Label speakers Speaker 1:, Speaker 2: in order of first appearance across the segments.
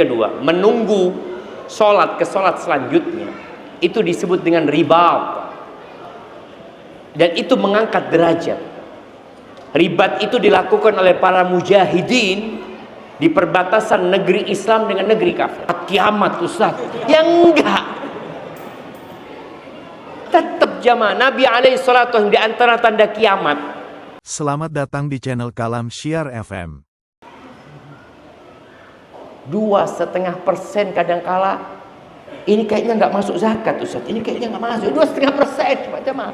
Speaker 1: Kedua, menunggu sholat ke sholat selanjutnya itu disebut dengan ribat, dan itu mengangkat derajat. Ribat itu dilakukan oleh para mujahidin di perbatasan negeri Islam dengan negeri kafir. Kiamat Ustaz, ya enggak, tetap jamaah. Nabi alaihi salatu di antara tanda kiamat.
Speaker 2: Selamat datang di channel Kalam Syiar FM.
Speaker 1: 2,5% kadangkala ini kayaknya nggak masuk zakat Ustaz, ini kayaknya nggak masuk. 2,5% Pak jemaah.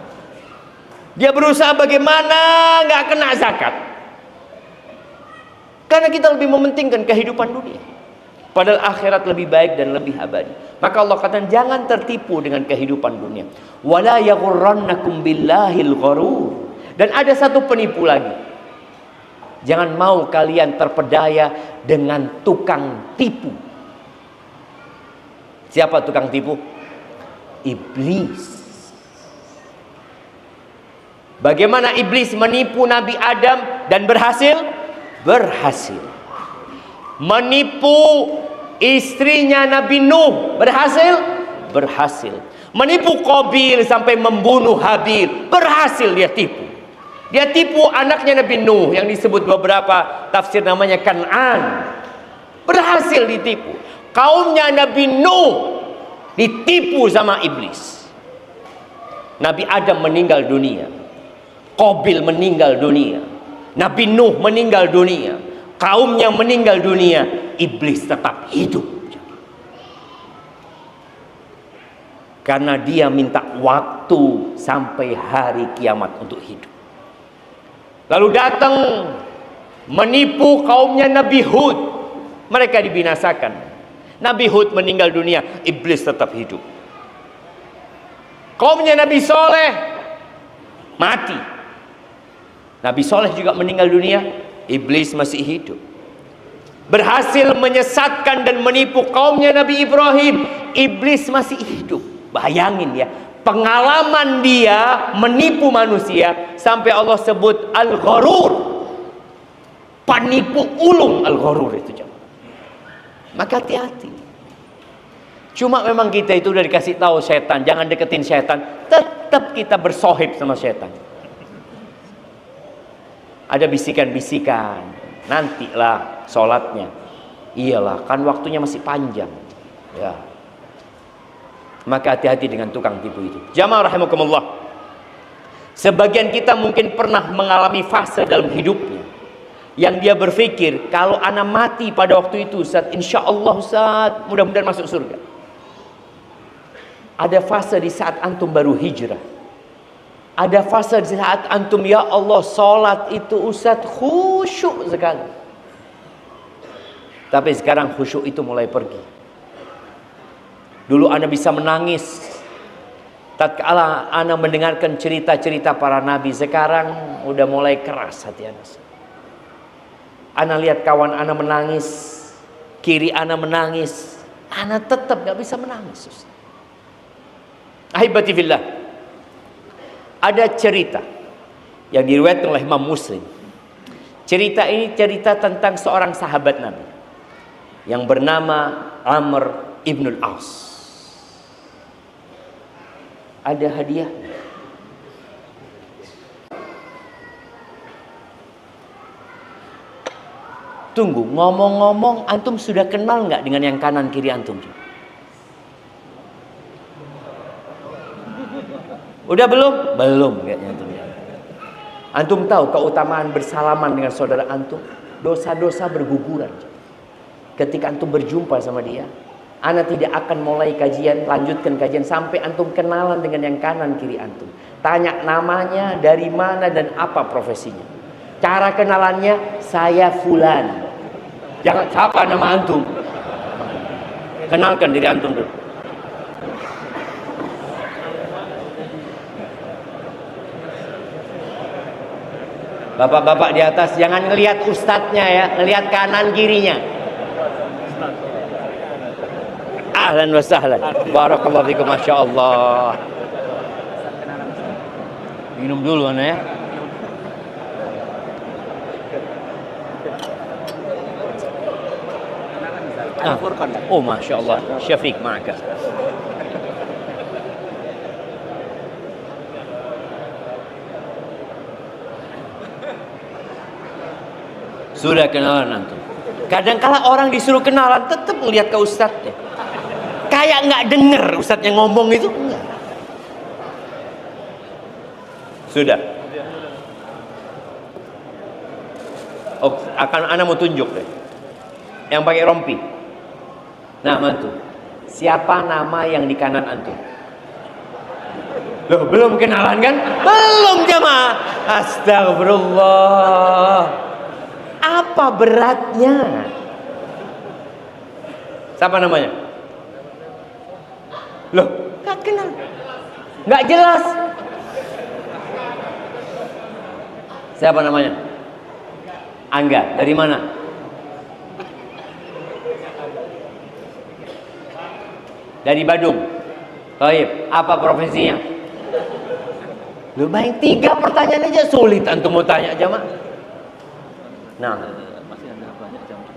Speaker 1: Dia berusaha bagaimana nggak kena zakat, karena kita lebih mementingkan kehidupan dunia, padahal akhirat lebih baik dan lebih abadi. Maka Allah katakan jangan tertipu dengan kehidupan dunia. Wala yaghurrannakum billahil gharur. Dan ada satu penipu lagi. Jangan mau kalian terpedaya dengan tukang tipu. Siapa tukang tipu? Iblis. Bagaimana iblis menipu Nabi Adam dan berhasil? Berhasil. Menipu istrinya Nabi Nuh, berhasil? Berhasil. Menipu Qabil sampai membunuh Habil, berhasil dia tipu. Dia tipu anaknya Nabi Nuh yang disebut beberapa tafsir namanya Kan'an. Berhasil ditipu. Kaumnya Nabi Nuh ditipu sama iblis. Nabi Adam meninggal dunia, Qabil meninggal dunia, Nabi Nuh meninggal dunia, kaumnya meninggal dunia, iblis tetap hidup. Karena dia minta waktu sampai hari kiamat untuk hidup. Lalu datang menipu kaumnya Nabi Hud, mereka dibinasakan. Nabi Hud meninggal dunia, iblis tetap hidup. Kaumnya Nabi Soleh mati, Nabi Soleh juga meninggal dunia, iblis masih hidup. Berhasil menyesatkan dan menipu kaumnya Nabi Ibrahim, iblis masih hidup. Bayangin ya, pengalaman dia menipu manusia sampai Allah sebut al-gharur, penipu ulung. Al-gharur itu jemaah. Maka hati-hati. Cuma memang kita itu udah dikasih tahu setan jangan deketin setan, tetap kita bersohib sama setan. Ada bisikan-bisikan, nantilah sholatnya, iyalah kan waktunya masih panjang ya. Maka hati-hati dengan tukang tipu itu. Jamaah rahimakumullah, sebagian kita mungkin pernah mengalami fase dalam hidupnya yang dia berpikir, kalau anak mati pada waktu itu Ustaz, insya Allah Ustaz, mudah-mudahan masuk surga. Ada fase di saat antum baru hijrah. Ada fase di saat antum, ya Allah, sholat itu Ustaz khusyuk sekali. Tapi sekarang khusyuk itu mulai pergi. Dulu ana bisa menangis tatkala ana mendengarkan cerita-cerita para nabi. Sekarang udah mulai keras hati ana. Ana lihat kawan ana menangis, kiri ana menangis, ana tetap gak bisa menangis. Ahibati fillah, ada cerita yang diriwayatkan oleh Imam Muslim. Cerita ini cerita tentang seorang sahabat Nabi yang bernama Amr ibnul As. Ada hadiah. Tunggu, ngomong-ngomong, antum sudah kenal nggak dengan yang kanan kiri antum? Udah belum? Belum kayaknya antum. Antum tahu keutamaan bersalaman dengan saudara antum? Dosa-dosa berguguran ketika antum berjumpa sama dia. Ana tidak akan mulai kajian, lanjutkan kajian sampai antum kenalan dengan yang kanan kiri antum. Tanya namanya, dari mana dan apa profesinya. Cara kenalannya, saya fulan. Jangan siapa nama antum. Kenalkan diri antum dulu. Bapak-bapak di atas jangan ngelihat ustadznya ya, ngelihat kanan kirinya. Ahlan wa sahlan. Barakallahu fikum, masya Allah. Minum dulu ana ya. Oh, Masya Allah. Syafiq, maka. Sudah kenalan antum. Kadang-kala orang disuruh kenalan tetap melihat ke ustadznya. Kayak nggak denger ustadznya ngomong itu. Enggak. Sudah. Oh, anak mau tunjuk deh. Yang pakai rompi. Nah, mantu. Siapa nama yang di kanan antum? Loh, belum kenalan kan? Belum jamaah. Astagfirullah. Apa beratnya? Siapa namanya? Loh, gak kenal. Gak jelas. Siapa namanya? Angga, dari mana? Dari Badung. Baik, apa profesinya? Lu main 3 pertanyaan aja sulit antum mau tanya aja, Mak. Nah,
Speaker 3: masih ada banyak jam di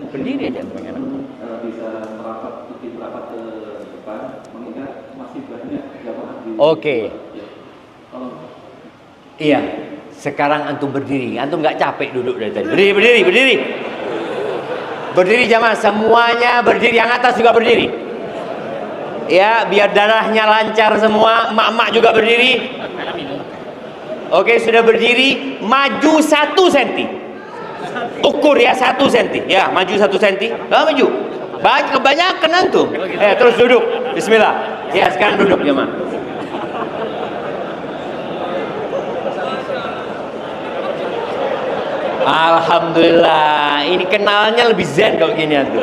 Speaker 1: berdiri aja pengen.
Speaker 3: bisa merapat bikin rapat ke depan mengingat masih banyak jamaah di.
Speaker 1: Oke. Iya. Sekarang antum berdiri. Antum nggak capek duduk dari tadi. Berdiri. Berdiri jamaah, semuanya berdiri. Yang atas juga berdiri. Ya, biar darahnya lancar semua. Mak-mak juga berdiri. Oke, sudah berdiri. Maju 1 senti. Ukur ya 1 senti. Ya, maju 1 senti. Maju. Kebanyakan antum. Terus duduk. Bismillah. Ya, sekarang duduk jemaah. Alhamdulillah. Ini kenalnya lebih zen kalau gini antum.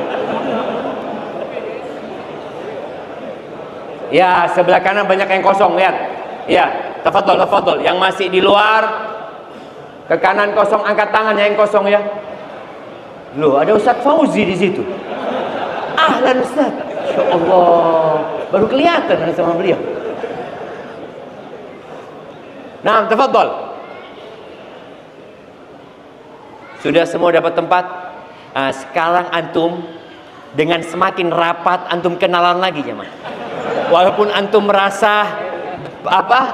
Speaker 1: Ya, sebelah kanan banyak yang kosong, lihat. Ya, tafadhol. Yang masih di luar ke kanan kosong, angkat tangan yang kosong ya. Loh, ada Ustaz Fauzi di situ. Ahlan Ustaz. Ya Allah, baru kelihatan sama beliau. Nah, tafadhol. Sudah semua dapat tempat? Nah, sekarang antum dengan semakin rapat antum kenalan lagi jemaah. Walaupun antum merasa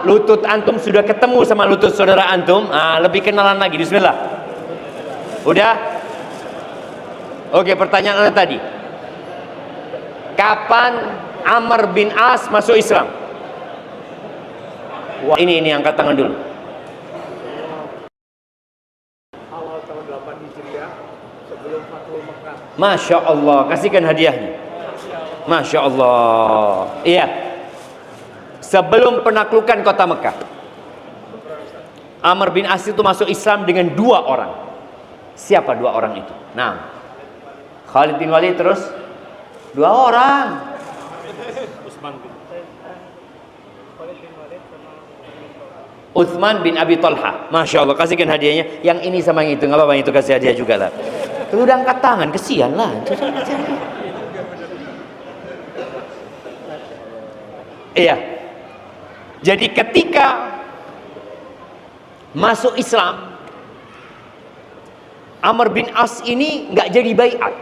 Speaker 1: lutut antum sudah ketemu sama lutut saudara antum, lebih kenalan lagi. Bismillah. Udah? Oke, pertanyaan anda tadi. Kapan Amr bin As masuk Islam? Wah, ini angkat tangan dulu.
Speaker 4: Awal tahun 8 Hijriah sebelum Fathul Mekah.
Speaker 1: Masya Allah, kasihkan hadiahnya. Masya Allah. Iya. Sebelum penaklukan kota Mekah, Amr bin As itu masuk Islam dengan 2 orang. Siapa 2 orang itu? Nah, Khalid bin Walid terus 2 orang. Utsman bin Abi Talha. Masya Allah, kasihkan hadiahnya. Yang ini sama yang itu, nggak apa-apa, itu kasih hadiah juga lah. Lu udah angkat tangan, kesian lah. Iya. Jadi ketika masuk Islam, Amr bin As ini nggak jadi baiat.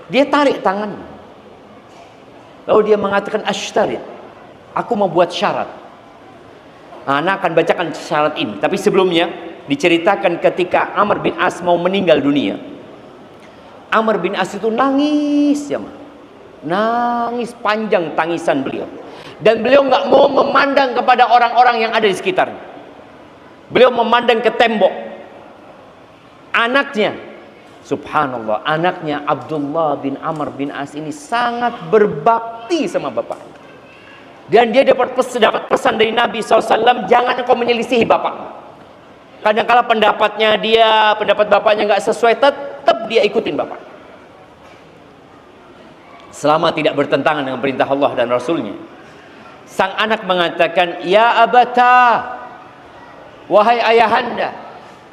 Speaker 1: Dia tarik tangan. Lalu dia mengatakan asytarit. Aku mau buat syarat. Anak akan bacakan syarat ini. Tapi sebelumnya diceritakan ketika Amr bin As mau meninggal dunia. Amr bin As itu nangis ya, nangis panjang tangisan beliau. Dan beliau nggak mau memandang kepada orang-orang yang ada di sekitarnya. Beliau memandang ke tembok. Anaknya, subhanallah, anaknya Abdullah bin Amr bin As ini sangat berbakti sama bapaknya. Dan dia dapat pesan dari Nabi SAW, jangan engkau menyelisihi bapak. Kadang-kala pendapat bapaknya nggak sesuai, tetap dia ikutin bapak. Selama tidak bertentangan dengan perintah Allah dan Rasulnya. Sang anak mengatakan, ya abata, wahai ayahanda,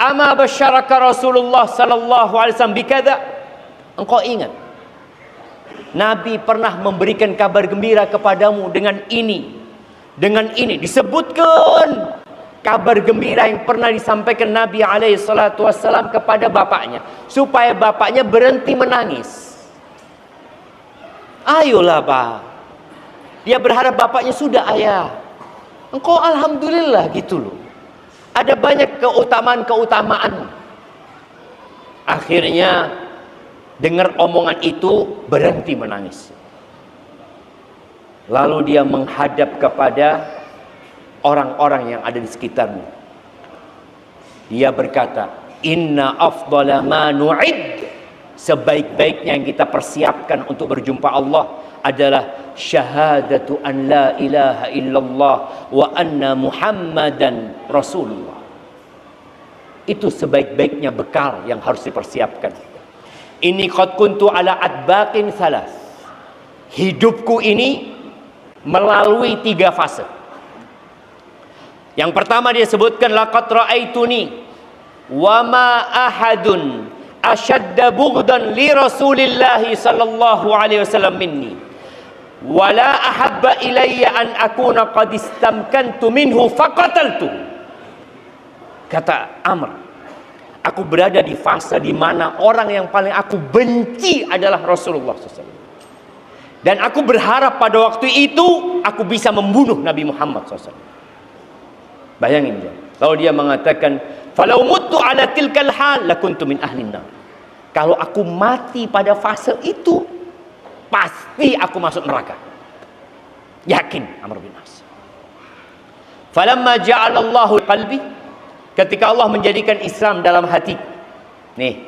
Speaker 1: ama basyaraka Rasulullah sallallahu alaihi wasallam bikada. Engkau ingat Nabi pernah memberikan kabar gembira kepadamu dengan ini disebutkan kabar gembira yang pernah disampaikan Nabi SAW kepada bapaknya, supaya bapaknya berhenti menangis. Ayolah Pak. Dia berharap bapaknya, sudah ayah, engkau alhamdulillah gitu loh. Ada banyak keutamaan-keutamaan. Akhirnya dengar omongan itu, berhenti menangis. Lalu dia menghadap kepada orang-orang yang ada di sekitarnya. Dia berkata, inna afdala ma nu'id, sebaik-baiknya yang kita persiapkan untuk berjumpa Allah adalah syahadatu an la ilaha illallah wa anna muhammadan rasulullah. Itu sebaik-baiknya bekal yang harus dipersiapkan. Ini qad kuntu ala adbaqin salas. Hidupku ini melalui 3 fase. Yang pertama dia sebutkan, laqad ra'aituni wa ma ahadun ashadda bughdan li Rasulillah sallallahu alaihi wasallam minni wa la ahabba ilayya an akuna qad istamkantu minhu faqataltu. Kata Amr, aku berada di fase di mana orang yang paling aku benci adalah Rasulullah SAW. Dan aku berharap pada waktu itu aku bisa membunuh Nabi Muhammad SAW. Bayangin dia. Lalu dia mengatakan, falau muttu ala tilkal hal lakuntu min ahlin nar. Kalau aku mati pada fase itu, pasti aku masuk neraka. Yakin Amr bin As. Falamma ja'alallahu qalbi, ketika Allah menjadikan Islam dalam hati. Nih,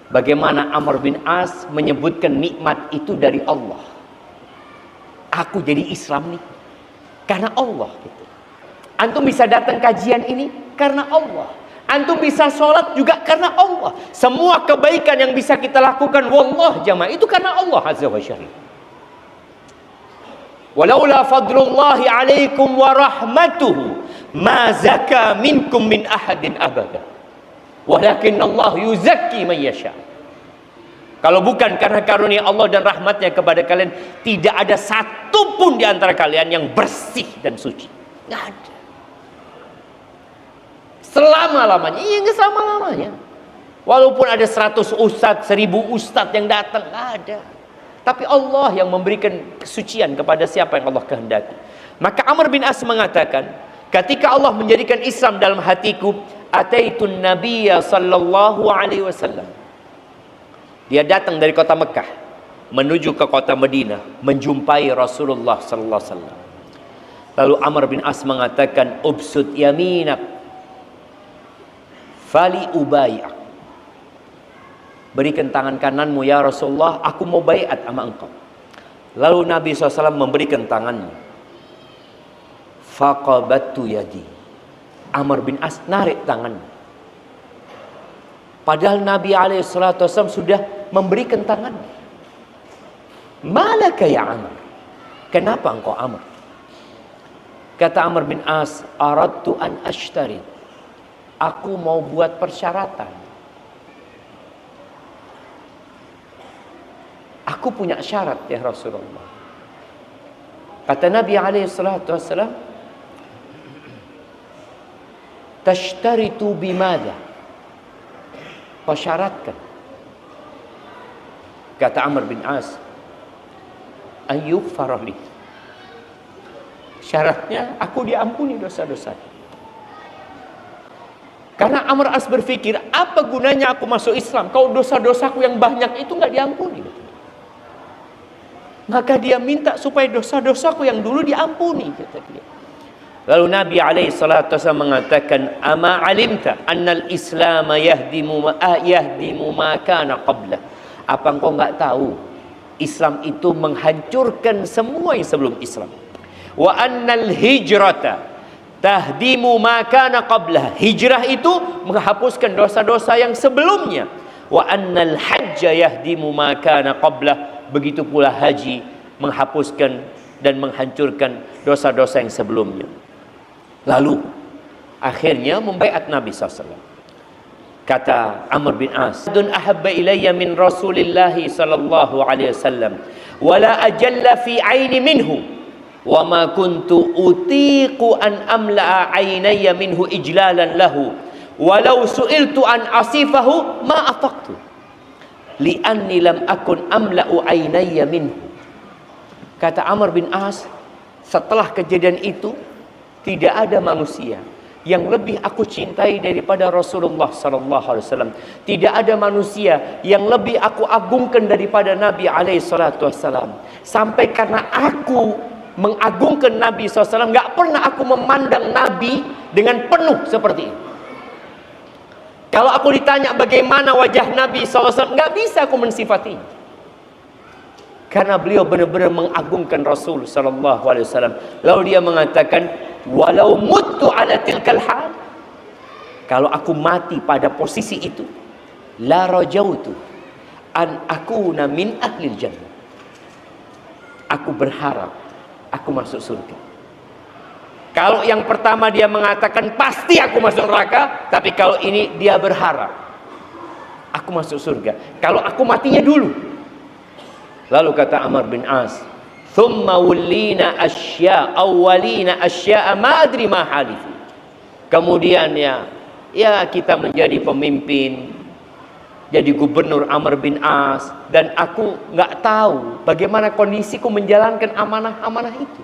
Speaker 1: bagaimana Amr bin As menyebutkan nikmat itu dari Allah. Aku jadi Islam nih karena Allah gitu. Antum bisa datang kajian ini karena Allah. Antum bisa sholat juga karena Allah. Semua kebaikan yang bisa kita lakukan, wallah jamaah, itu karena Allah azza wa jalla. Walaula fadlullahi alaikum wa rahmatuhu ma zaka minkum min ahadin abada. Walakin Allah yuzakki man yasha. Kalau bukan karena karunia Allah dan rahmatnya kepada kalian, tidak ada satu pun di antara kalian yang bersih dan suci. Nggak ada. Selama-lamanya. Iya, nggak selama-lamanya. Walaupun ada 100 ustadz, 1000 ustadz yang datang, nggak ada. Tapi Allah yang memberikan kesucian kepada siapa yang Allah kehendaki. Maka Amr bin As mengatakan, ketika Allah menjadikan Islam dalam hatiku, ataitun nabiyya sallallahu alaihi wasallam. Dia datang dari kota Mekah menuju ke kota Madinah, menjumpai Rasulullah sallallahu alaihi wasallam. Lalu Amr bin As mengatakan, ubsud yaminak fali ubayyak. Berikan tangan kananmu ya Rasulullah, aku mau baiat sama engkau. Lalu Nabi SAW memberikan tangannya. Faqabattu yadi. Amr bin As narik tangannya. Padahal Nabi SAW sudah memberikan tangannya. Malaka ya Amr? Kenapa engkau Amr? Kata Amr bin As, aradtu an ashtari. Aku mau buat persyaratan. Aku punya syarat ya Rasulullah. Kata Nabi SAW, tashtaritu bimada. Kau syaratkan. Kata Amr bin As, ayyughfara li. Syaratnya aku diampuni dosa-dosa. Karena Amr As berpikir, apa gunanya aku masuk Islam kalau dosa-dosaku yang banyak itu nggak diampuni. Maka dia minta supaya dosa-dosaku yang dulu diampuni, kata dia. Lalu Nabi SAW mengatakan, ama alimta annal Islam yahdimu ma kana qabla. Apa engkau enggak tahu Islam itu menghancurkan semua yang sebelum Islam. Wa annal hijrata tahdimu ma kana qabla. Hijrah itu menghapuskan dosa-dosa yang sebelumnya. Wa annal hajja yahdimu ma kana qabla. Begitu pula haji menghapuskan dan menghancurkan dosa-dosa yang sebelumnya. Lalu akhirnya membaiat Nabi SAW. Kata Amr bin As, "Dun ahabba ilayya min Rasulillah sallallahu alaihi wasallam, wala ajalla fi aini minhu, wa ma kuntu utiqu an amla'a aynayya minhu ijlalan lahu walau su'iltu an asifahu ma afaqtu li'anni lam akun amla'u aynayya minhu. Kata Amr bin As, setelah kejadian itu tidak ada manusia yang lebih aku cintai daripada Rasulullah sallallahu alaihi wasallam. Tidak ada manusia yang lebih aku agungkan daripada Nabi alaihi salatu wasallam. Sampai karena aku mengagungkan Nabi SAW, nggak pernah aku memandang Nabi dengan penuh seperti ini. Kalau aku ditanya bagaimana wajah Nabi SAW, nggak bisa aku mensifatinya. Karena beliau benar-benar mengagungkan Rasul sallallahu alaihi wasallam. Lalu dia mengatakan, walau mutu ala tilkal hal, kalau aku mati pada posisi itu, la rajautu an akuna min ahlil jannah. Aku berharap aku masuk surga. Kalau yang pertama dia mengatakan pasti aku masuk neraka, tapi kalau ini dia berharap aku masuk surga. Kalau aku matinya dulu. Lalu kata Amr bin As, thumma wallina asya awwalina asya ma adri ma halifu. Kemudian ya kita menjadi pemimpin, jadi gubernur Amr bin As, dan aku nggak tahu bagaimana kondisiku menjalankan amanah-amanah itu.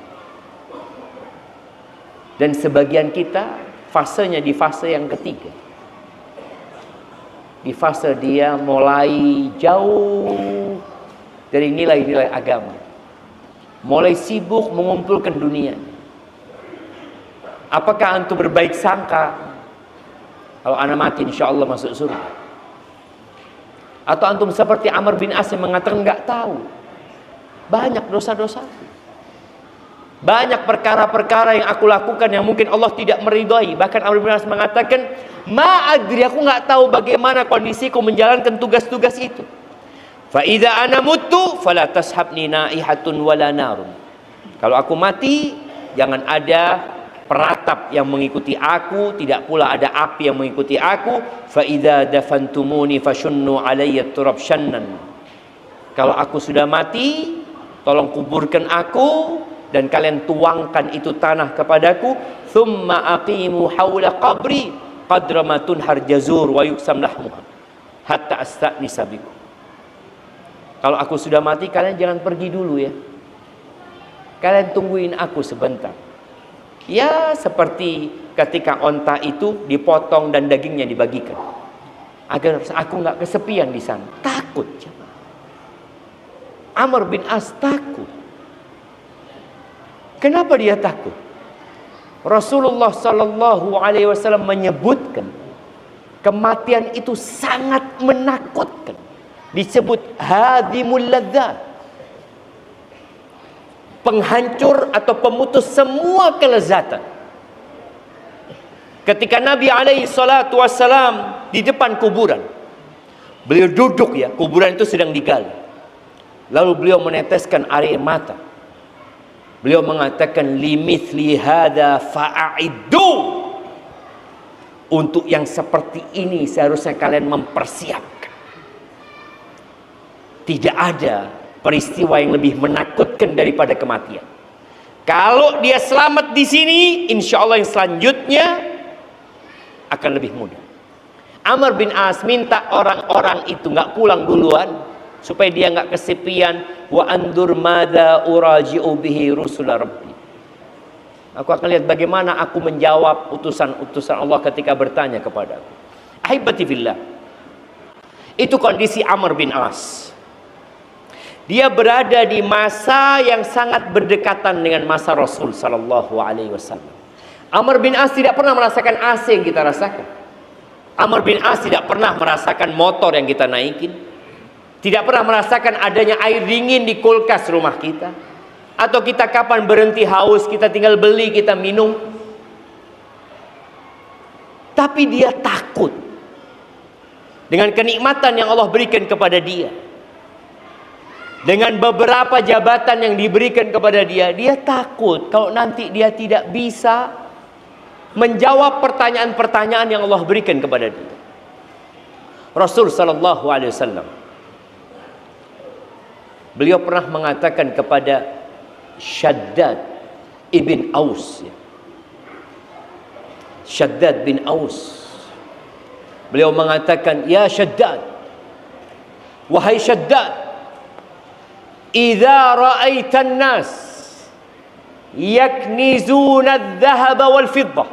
Speaker 1: Dan sebagian kita fasenya di fase yang ketiga, di fase dia mulai jauh dari nilai-nilai agama, mulai sibuk mengumpulkan dunia. Apakah antum berbaik sangka kalau anak mati insya Allah masuk surga? Atau antum seperti Amr bin As yang mengatakan nggak tahu, banyak dosa-dosa, banyak perkara-perkara yang aku lakukan yang mungkin Allah tidak meridhai. Bahkan Amr bin As mengatakan, ma adri, aku nggak tahu bagaimana kondisiku menjalankan tugas-tugas itu. Fa idza ana mutu fala tashabni naihatun wala narun. Kalau aku mati, jangan ada peratap yang mengikuti aku, tidak pula ada api yang mengikuti aku. Fa idza dafantumuni fashunnu alayya turab shannan. Kalau aku sudah mati, tolong kuburkan aku dan kalian tuangkan itu tanah kepadaku. Thumma aqimu hawla qabri qadra ma tunhar jazur wa yuksam lahmuha hatta asta'nisa bikum. Kalau aku sudah mati, kalian jangan pergi dulu ya. Kalian tungguin aku sebentar. Ya seperti ketika onta itu dipotong dan dagingnya dibagikan, agar aku nggak kesepian di sana. Takut. Amr bin As takut. Kenapa dia takut? Rasulullah sallallahu alaihi wasallam menyebutkan kematian itu sangat menakutkan. Disebut hadimul ladzat, penghancur atau pemutus semua kelezatan. Ketika Nabi alaihi salatu wassalam di depan kuburan, beliau duduk ya, kuburan itu sedang digali. Lalu beliau meneteskan air mata. Beliau mengatakan, limithli hada fa'iddu. Untuk yang seperti ini seharusnya kalian mempersiapkan. Tidak ada peristiwa yang lebih menakutkan daripada kematian. Kalau dia selamat di sini, insya Allah yang selanjutnya akan lebih mudah. Amr bin As minta orang-orang itu nggak pulang duluan supaya dia nggak kesepian. Wa andur mada uraji'u bihi rusul rabbi. Aku akan lihat bagaimana aku menjawab utusan-utusan Allah ketika bertanya kepadaku. Ahibati fillah. Itu kondisi Amr bin As. Dia berada di masa yang sangat berdekatan dengan masa Rasul sallallahu alaihi wasallam. Amr bin As tidak pernah merasakan AC yang kita rasakan. Amr bin As tidak pernah merasakan motor yang kita naikin. Tidak pernah merasakan adanya air dingin di kulkas rumah kita. Atau kita kapan berhenti haus, kita tinggal beli, kita minum. Tapi dia takut dengan kenikmatan yang Allah berikan kepada dia. Dengan beberapa jabatan yang diberikan kepada dia, dia takut kalau nanti dia tidak bisa menjawab pertanyaan-pertanyaan yang Allah berikan kepada dia. Rasul sallallahu alaihi wasallam, beliau pernah mengatakan kepada Shaddad ibn Aus. Shaddad bin Aus. Beliau mengatakan, ya Shaddad, wahai Shaddad, idza ra'aitan nas yaknizuna adh-dhahaba wal fiddah.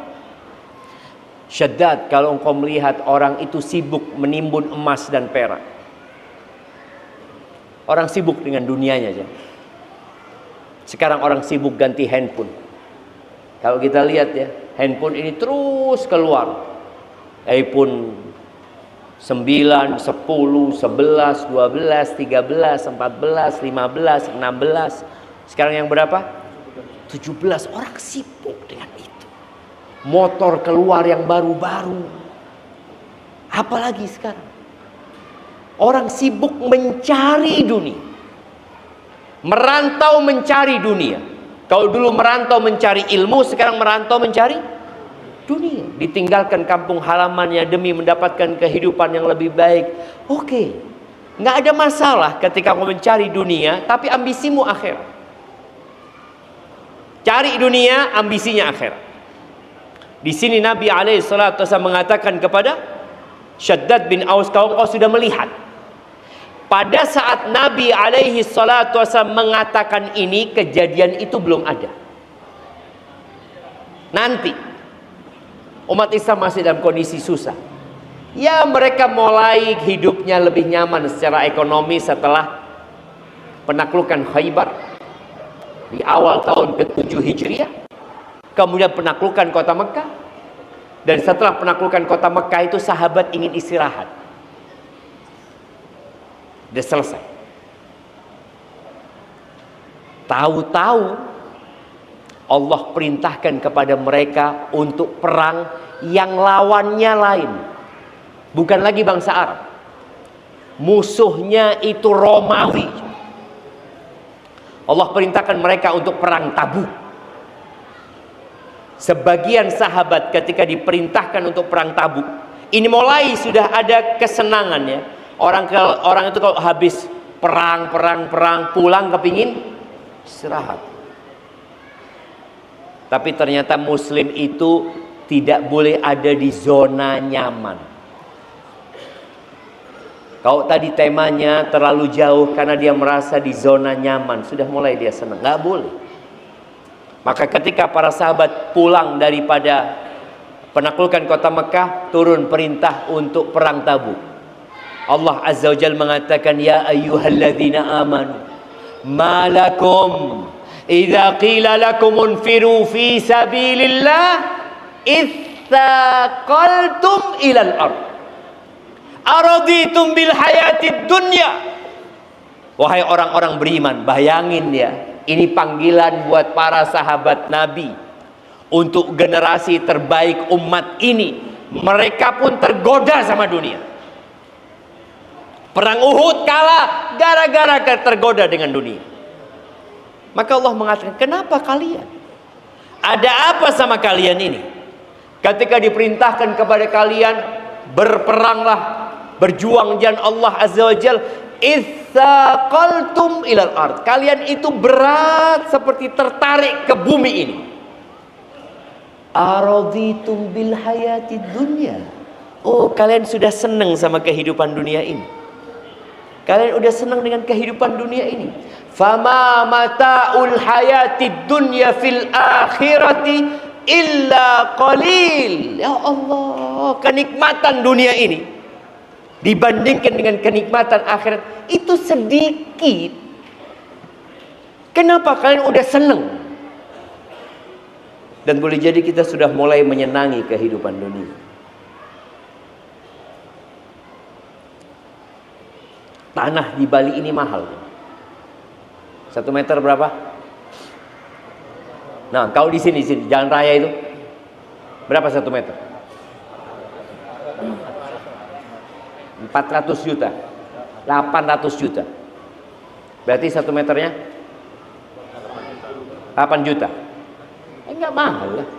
Speaker 1: Shaddad, kalau engkau melihat orang itu sibuk menimbun emas dan perak, orang sibuk dengan dunianya aja. Sekarang orang sibuk ganti handphone. Kalau kita lihat ya, handphone ini terus keluar. iPhone 9, 10, 11, 12, 13, 14, 15, 16. Sekarang yang berapa? 17. Orang sibuk dengan itu. Motor keluar yang baru-baru. Apalagi sekarang orang sibuk mencari dunia, merantau mencari dunia. Kalau dulu merantau mencari ilmu, sekarang merantau mencari dunia. Ditinggalkan kampung halamannya demi mendapatkan kehidupan yang lebih baik. Oke, nggak ada masalah ketika kau mencari dunia, tapi ambisimu akhirat. Cari dunia, ambisinya akhirat. Di sini Nabi SAW mengatakan kepada Shaddad bin Aus, kau sudah melihat. Pada saat Nabi SAW mengatakan ini, kejadian itu belum ada. Nanti umat Islam masih dalam kondisi susah. Ya, mereka mulai hidupnya lebih nyaman secara ekonomi setelah penaklukan Khaybar di awal tahun ke-7 Hijriah. Kemudian penaklukan kota Mekah. Dan setelah penaklukan kota Mekah itu sahabat ingin istirahat. Sudah selesai. Tahu-tahu Allah perintahkan kepada mereka untuk perang yang lawannya lain. Bukan lagi bangsa Arab. Musuhnya itu Romawi. Allah perintahkan mereka untuk perang Tabuk. Sebagian sahabat ketika diperintahkan untuk perang Tabuk, ini mulai sudah ada kesenangan ya. Orang itu kalau habis perang pulang kepingin istirahat. Tapi ternyata muslim itu tidak boleh ada di zona nyaman. Kalau tadi temanya terlalu jauh karena dia merasa di zona nyaman, sudah mulai dia senang. Nggak boleh. Maka ketika para sahabat pulang daripada penaklukan kota Mekah, turun perintah untuk perang Tabuk. Allah Azza wa Jalla mengatakan, ya ayyuhalladzina amanu ma lakum idza qila lakum unfiru fi sabilillah itsaqaltum ilal ard araditum bil hayatid dunya. Wahai orang-orang beriman, bayangin ya, ini panggilan buat para sahabat Nabi untuk generasi terbaik umat ini. Mereka pun tergoda sama dunia. Perang Uhud kalah gara-gara tergoda dengan dunia. Maka Allah mengatakan, kenapa kalian? Ada apa sama kalian ini? Ketika diperintahkan kepada kalian, berperanglah, berjuang jalan Allah Azza wa Jalla, itsaqaltum ilal ard. Kalian itu berat seperti tertarik ke bumi ini. Araditum bil hayatid dunya. Oh, kalian sudah senang sama kehidupan dunia ini. Kalian udah senang dengan kehidupan dunia ini. Fama mata'ul hayatid dunya fil akhirati illa qalil. Ya Allah, kenikmatan dunia ini dibandingkan dengan kenikmatan akhirat itu sedikit. Kenapa kalian udah senang? Dan boleh jadi kita sudah mulai menyenangi kehidupan dunia. Tanah di Bali ini mahal. 1 meter berapa? Nah, kalau di sini jalan raya itu berapa 1 meter? 400 juta, 800 juta. Berarti 1 meternya 8 juta. Enggak mahal lah.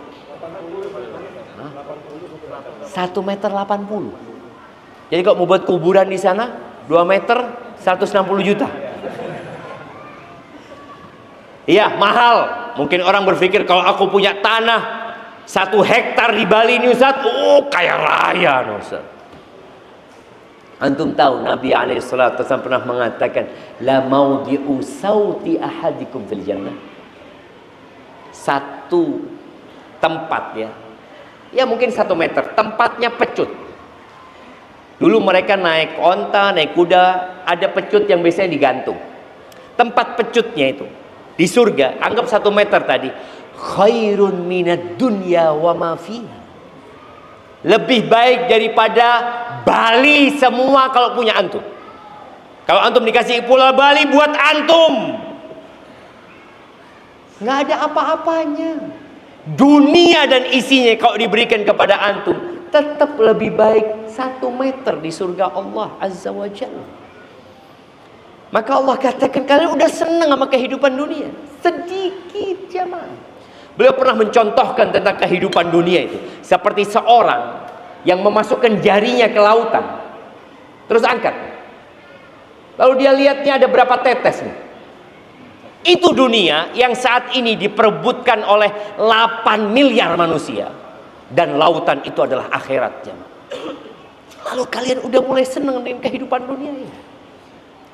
Speaker 1: 1 meter 80. Jadi kalau mau buat kuburan di sana 2 meter 160 juta. Iya, mahal. Mungkin orang berpikir kalau aku punya tanah 1 hektar di Bali ini Ustaz, kaya raya no, Ustaz. Antum tahu Nabi SAW pernah mengatakan, la maudhi'u sauti ahadikum fil jannah. Satu tempat ya mungkin 1 meter, tempatnya pecut. Dulu mereka naik onta, naik kuda, ada pecut yang biasanya digantung. Tempat pecutnya itu di surga, anggap 1 meter tadi, khairun minad dunya wa ma fiha. Lebih baik daripada Bali semua kalau punya antum. Kalau antum dikasih Pulau Bali buat antum, nggak ada apa-apanya. Dunia dan isinya kalau diberikan kepada antum, tetap lebih baik 1 meter di surga Allah Azza wa Jalla. Maka Allah katakan, kalian udah senang sama kehidupan dunia? Sedikit jamaah. Beliau pernah mencontohkan tentang kehidupan dunia itu seperti seorang yang memasukkan jarinya ke lautan, terus angkat, lalu dia lihatnya ada berapa tetes nih. Itu dunia yang saat ini diperebutkan oleh 8 miliar manusia, dan lautan itu adalah akhiratnya. Lalu kalian udah mulai senang dengan kehidupan dunia ini?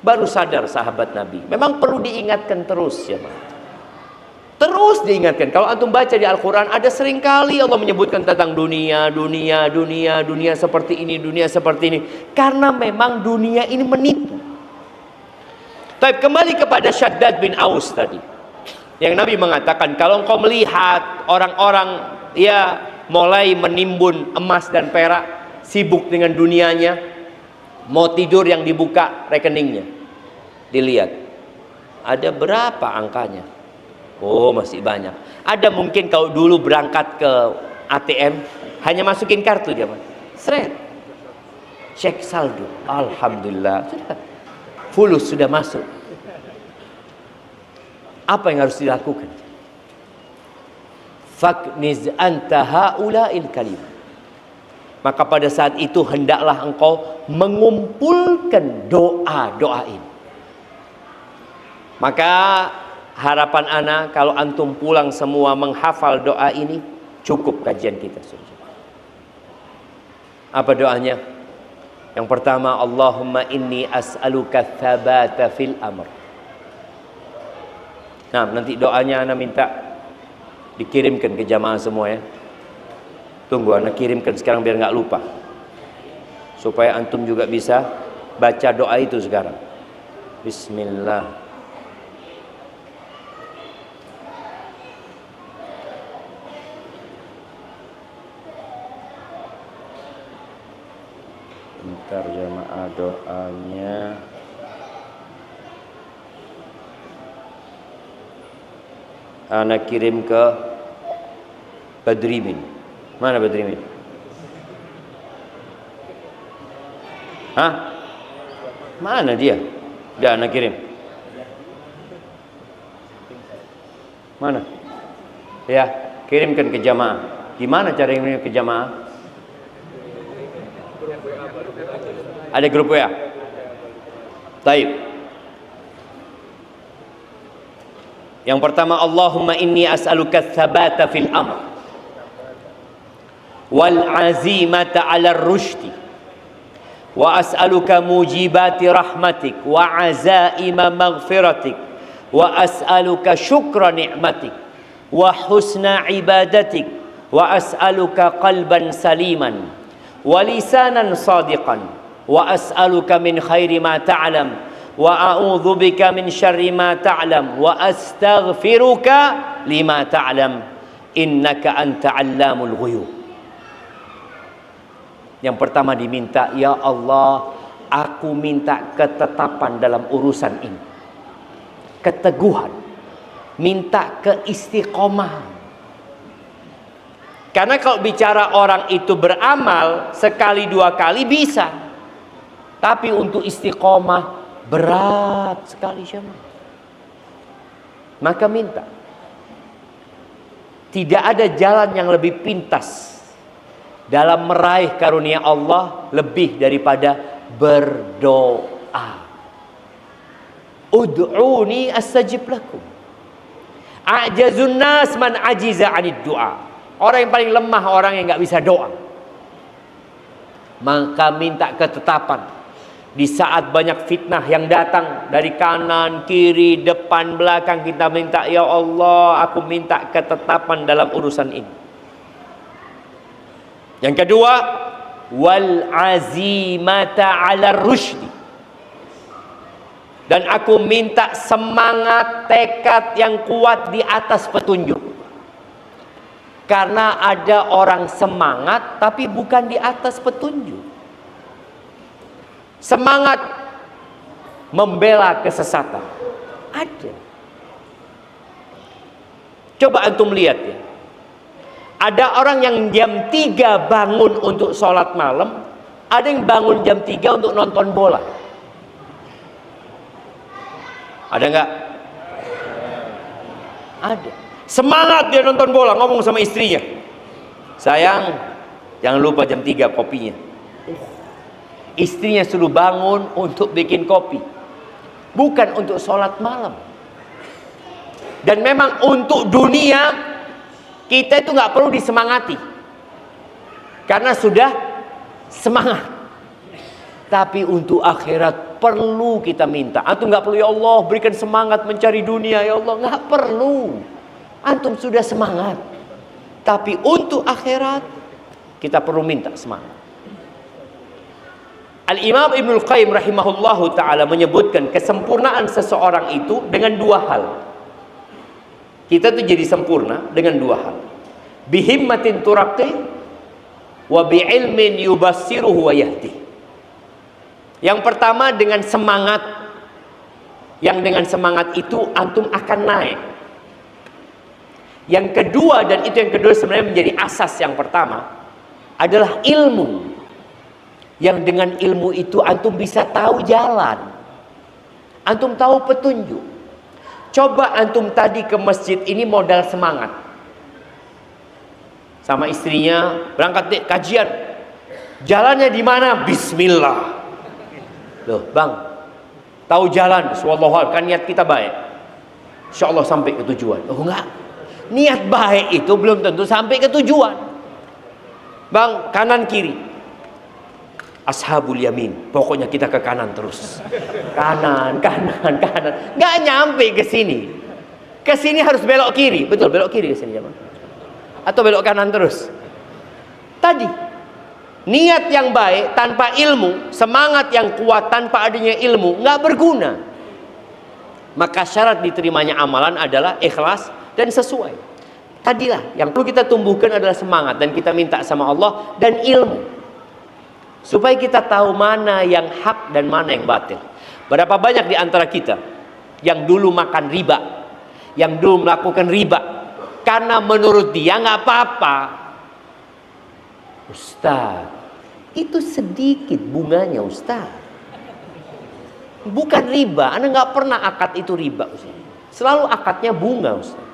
Speaker 1: Baru sadar sahabat Nabi, memang perlu diingatkan terus ya, terus diingatkan. Kalau antum baca di Al-Quran, ada seringkali Allah menyebutkan tentang dunia seperti ini, dunia seperti ini. Karena memang dunia ini menipu. Tapi kembali kepada Syaddad bin Aus tadi, yang Nabi mengatakan, kalau engkau melihat orang-orang mulai menimbun emas dan perak, sibuk dengan dunianya, mau tidur yang dibuka rekeningnya, dilihat ada berapa angkanya. Masih banyak. Ada mungkin kalau dulu berangkat ke ATM hanya masukin kartu dia, seret, cek saldo, alhamdulillah sudah fulus, sudah masuk. Apa yang harus dilakukan? Fakniz anta haula'il kalim. Maka pada saat itu hendaklah engkau mengumpulkan doa-doa ini. Maka harapan ana kalau antum pulang semua menghafal doa ini, cukup kajian kita. Apa doanya? Yang pertama, Allahumma inni as'aluka tsabata fil amr. Nah, nanti doanya ana minta dikirimkan ke jamaah semua ya. Tunggu ana kirimkan sekarang biar nggak lupa, supaya antum juga bisa baca doa itu sekarang. Bismillah. Bentar jamaah doanya. Ana kirim ke Badrimin. Mana Badrimin? Hah? Mana dia? Udah ana kirim. Mana? Ya, kirimkan ke jamaah. Gimana cara kirim ke jamaah? Ada grup WA. Baik. Yang pertama, Allahumma inni as'aluka tsabata fil amr wal azimata 'ala ar-rushdi wa as'aluka mujibati rahmatik wa azaima maghfiratik wa as'aluka syukra ni'matik wa husna ibadatik wa as'aluka qalban saliman wa lisanan sadiqan wa as'aluka min khairi ma ta'lam wa a'udzu bika min syarri ma ta'lam wa astaghfiruka lima ta'lam innaka anta 'allamul ghuyub. Yang pertama diminta, ya Allah, aku minta ketetapan dalam urusan ini, keteguhan, minta keistiqomahan. Karena kalau bicara orang itu beramal sekali dua kali bisa, tapi untuk istiqomah berat sekali jemaah. Maka minta. Tidak ada jalan yang lebih pintas dalam meraih karunia Allah lebih daripada berdoa. Ud'uni astajib lakum. A'jazun nas man ajiza 'anid du'a. Orang yang paling lemah orang yang nggak bisa doa. Maka minta ketetapan di saat banyak fitnah yang datang dari kanan, kiri, depan, belakang, kita minta, ya Allah, aku minta ketetapan dalam urusan ini. Yang kedua, wal azimata 'ala rusydi. Dan aku minta semangat, tekad yang kuat di atas petunjuk. Karena ada orang semangat tapi bukan di atas petunjuk. Semangat membela kesesatan. Ada. Coba antum lihat ya. Ada orang yang jam 3 bangun untuk sholat malam. Ada yang bangun jam 3 untuk nonton bola. Ada nggak? Ada. Semangat dia nonton bola, ngomong sama istrinya, sayang, jangan lupa jam 3 kopinya. Istrinya suruh bangun untuk bikin kopi, bukan untuk sholat malam. Dan memang untuk dunia kita itu nggak perlu disemangati, karena sudah semangat. Tapi untuk akhirat perlu kita minta. Antum nggak perlu, ya Allah berikan semangat mencari dunia, ya Allah, nggak perlu. Antum sudah semangat. Tapi untuk akhirat kita perlu minta semangat. Al-Imam Ibnul Qayyim rahimahullahu ta'ala menyebutkan kesempurnaan seseorang itu dengan 2 hal. Kita tuh jadi sempurna dengan 2 hal. Bihimmatin turaqi wa bi'ilmin yubassiruhu wa yahdi. Yang pertama dengan semangat. Yang dengan semangat itu antum akan naik. Yang kedua, dan itu yang kedua sebenarnya menjadi asas yang pertama, adalah ilmu. Yang dengan ilmu itu antum bisa tahu jalan. Antum tahu petunjuk. Coba antum tadi ke masjid ini modal semangat. Sama istrinya berangkat deh kajian. Jalannya di mana? Bismillah. Loh bang, tahu jalan, Wallahualam, kan niat kita baik, insya Allah sampai ke tujuan. Oh enggak, niat baik itu belum tentu sampai ke tujuan. Bang, kanan kiri, ashabul yamin, pokoknya kita ke kanan terus, kanan, nggak nyampe ke sini. Ke sini harus belok kiri, betul, belok kiri ke sini ya bang, atau belok kanan terus. Tadi niat yang baik tanpa ilmu, semangat yang kuat tanpa adanya ilmu, nggak berguna. Maka syarat diterimanya amalan adalah ikhlas dan sesuai. Tadilah yang perlu kita tumbuhkan adalah semangat, dan kita minta sama Allah dan ilmu, supaya kita tahu mana yang hak dan mana yang batil. Berapa banyak di antara kita yang dulu makan riba, yang dulu melakukan riba karena menurut dia nggak apa-apa. Ustaz, itu sedikit bunganya Ustaz, bukan riba. Anda nggak pernah akad itu riba Ustaz. Selalu akadnya bunga Ustaz.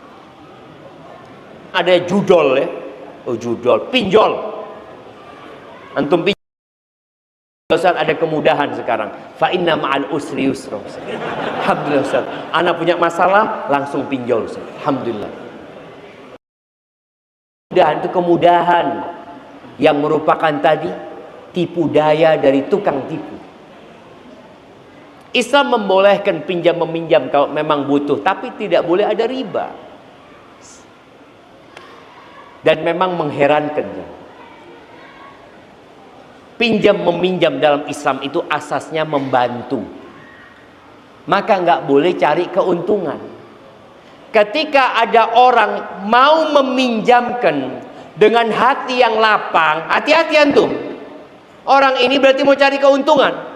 Speaker 1: Ada judol ya, oh judol, pinjol. Antum pinjol Ustaz, ada kemudahan sekarang. Fa inna ma'al usri yusra. Alhamdulillah Ustaz, Anda punya masalah langsung pinjol Ustaz. Alhamdulillah. Dan itu kemudahan yang merupakan tadi tipu daya dari tukang tipu. Islam membolehkan pinjam meminjam kalau memang butuh, tapi tidak boleh ada riba. Dan memang mengherankan, pinjam meminjam dalam Islam itu asasnya membantu. Maka nggak boleh cari keuntungan. Ketika ada orang mau meminjamkan dengan hati yang lapang, hati-hati antum. Orang ini berarti mau cari keuntungan.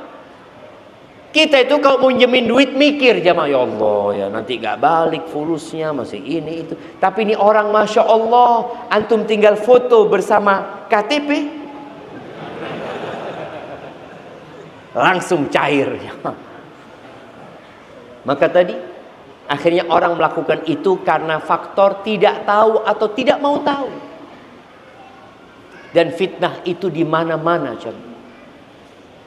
Speaker 1: Kita itu kalau mau minjemin duit mikir, jamaah, ya Allah ya nanti gak balik fulusnya, masih ini itu. Tapi ini orang Masya Allah, antum tinggal foto bersama KTP langsung cair. Maka tadi akhirnya orang melakukan itu karena faktor tidak tahu atau tidak mau tahu. Dan fitnah itu di mana-mana, coba.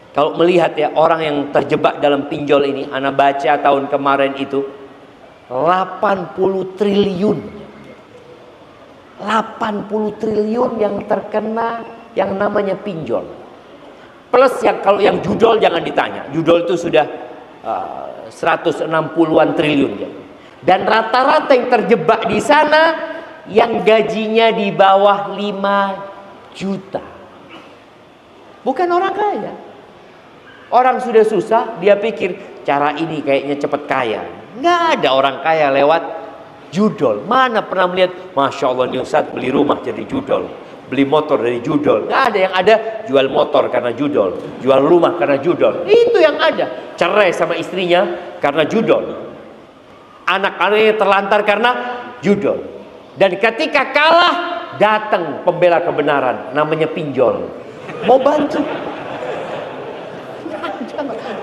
Speaker 1: Kalau melihat ya orang yang terjebak dalam pinjol ini, ana baca tahun kemarin itu 80 triliun. 80 triliun yang terkena yang namanya pinjol. Plus yang kalau yang judol jangan ditanya. Judol itu sudah 160-an triliun. Dan rata-rata yang terjebak di sana yang gajinya di bawah 5 juta. Bukan orang kaya. Orang sudah susah, dia pikir cara ini kayaknya cepat kaya. Nggak ada orang kaya lewat judol. Mana pernah melihat, Masya Allah nih Ustaz beli rumah jadi judol, beli motor dari judol. Nggak ada. Yang ada jual motor karena judol, jual rumah karena judol. Itu yang ada. Cerai sama istrinya karena judol. Anak-anaknya terlantar karena judol. Dan ketika kalah, datang pembela kebenaran, namanya pinjol, mau bantu.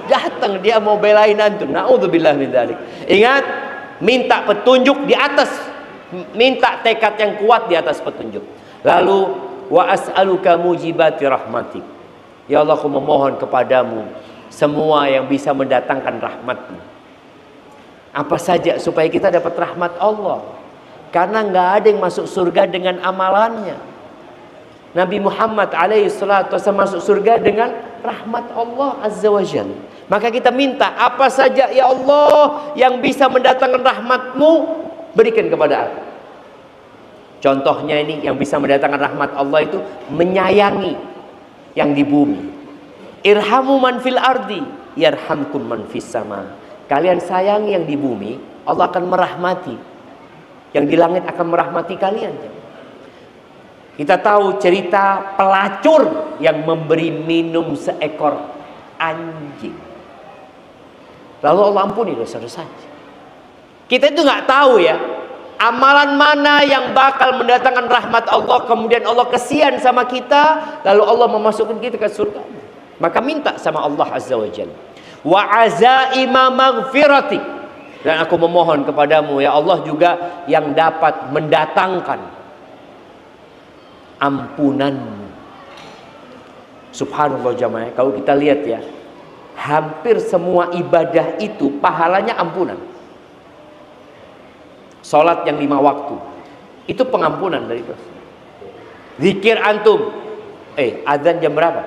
Speaker 1: Datang dia mau belain antum. Naudzubillah min dzalik. Ingat, minta petunjuk di atas, minta tekad yang kuat di atas petunjuk. Lalu wa as'aluka mujibati rahmatik. Ya Allah, aku memohon kepadamu semua yang bisa mendatangkan rahmat-Mu. Apa saja supaya kita dapat rahmat Allah. Karena nggak ada yang masuk surga dengan amalannya. Nabi Muhammad alaihi salatu wasallam masuk surga dengan rahmat Allah azza wa jalla. Maka kita minta apa saja ya Allah yang bisa mendatangkan rahmat-Mu, berikan kepada aku. Contohnya ini yang bisa mendatangkan rahmat Allah itu menyayangi yang di bumi. Irhamu man fil ardi yarhamkum man fis sama. Kalian sayangi yang di bumi, Allah akan merahmati. Yang di langit akan merahmati kalian. Kita tahu cerita pelacur yang memberi minum seekor anjing. Lalu Allah ampuni dosa-dosanya. Kita itu nggak tahu ya, amalan mana yang bakal mendatangkan rahmat Allah, kemudian Allah kesian sama kita, lalu Allah memasukkan kita ke surga. Maka minta sama Allah azza wa jalla. Wa azaima maghfirati. Dan aku memohon kepadamu ya Allah juga yang dapat mendatangkan ampunanmu. Subhanallah jamaah, kalau kita lihat ya, hampir semua ibadah itu pahalanya ampunan. Salat yang 5 waktu itu pengampunan dari dosa. Zikir antum, azan jam berapa?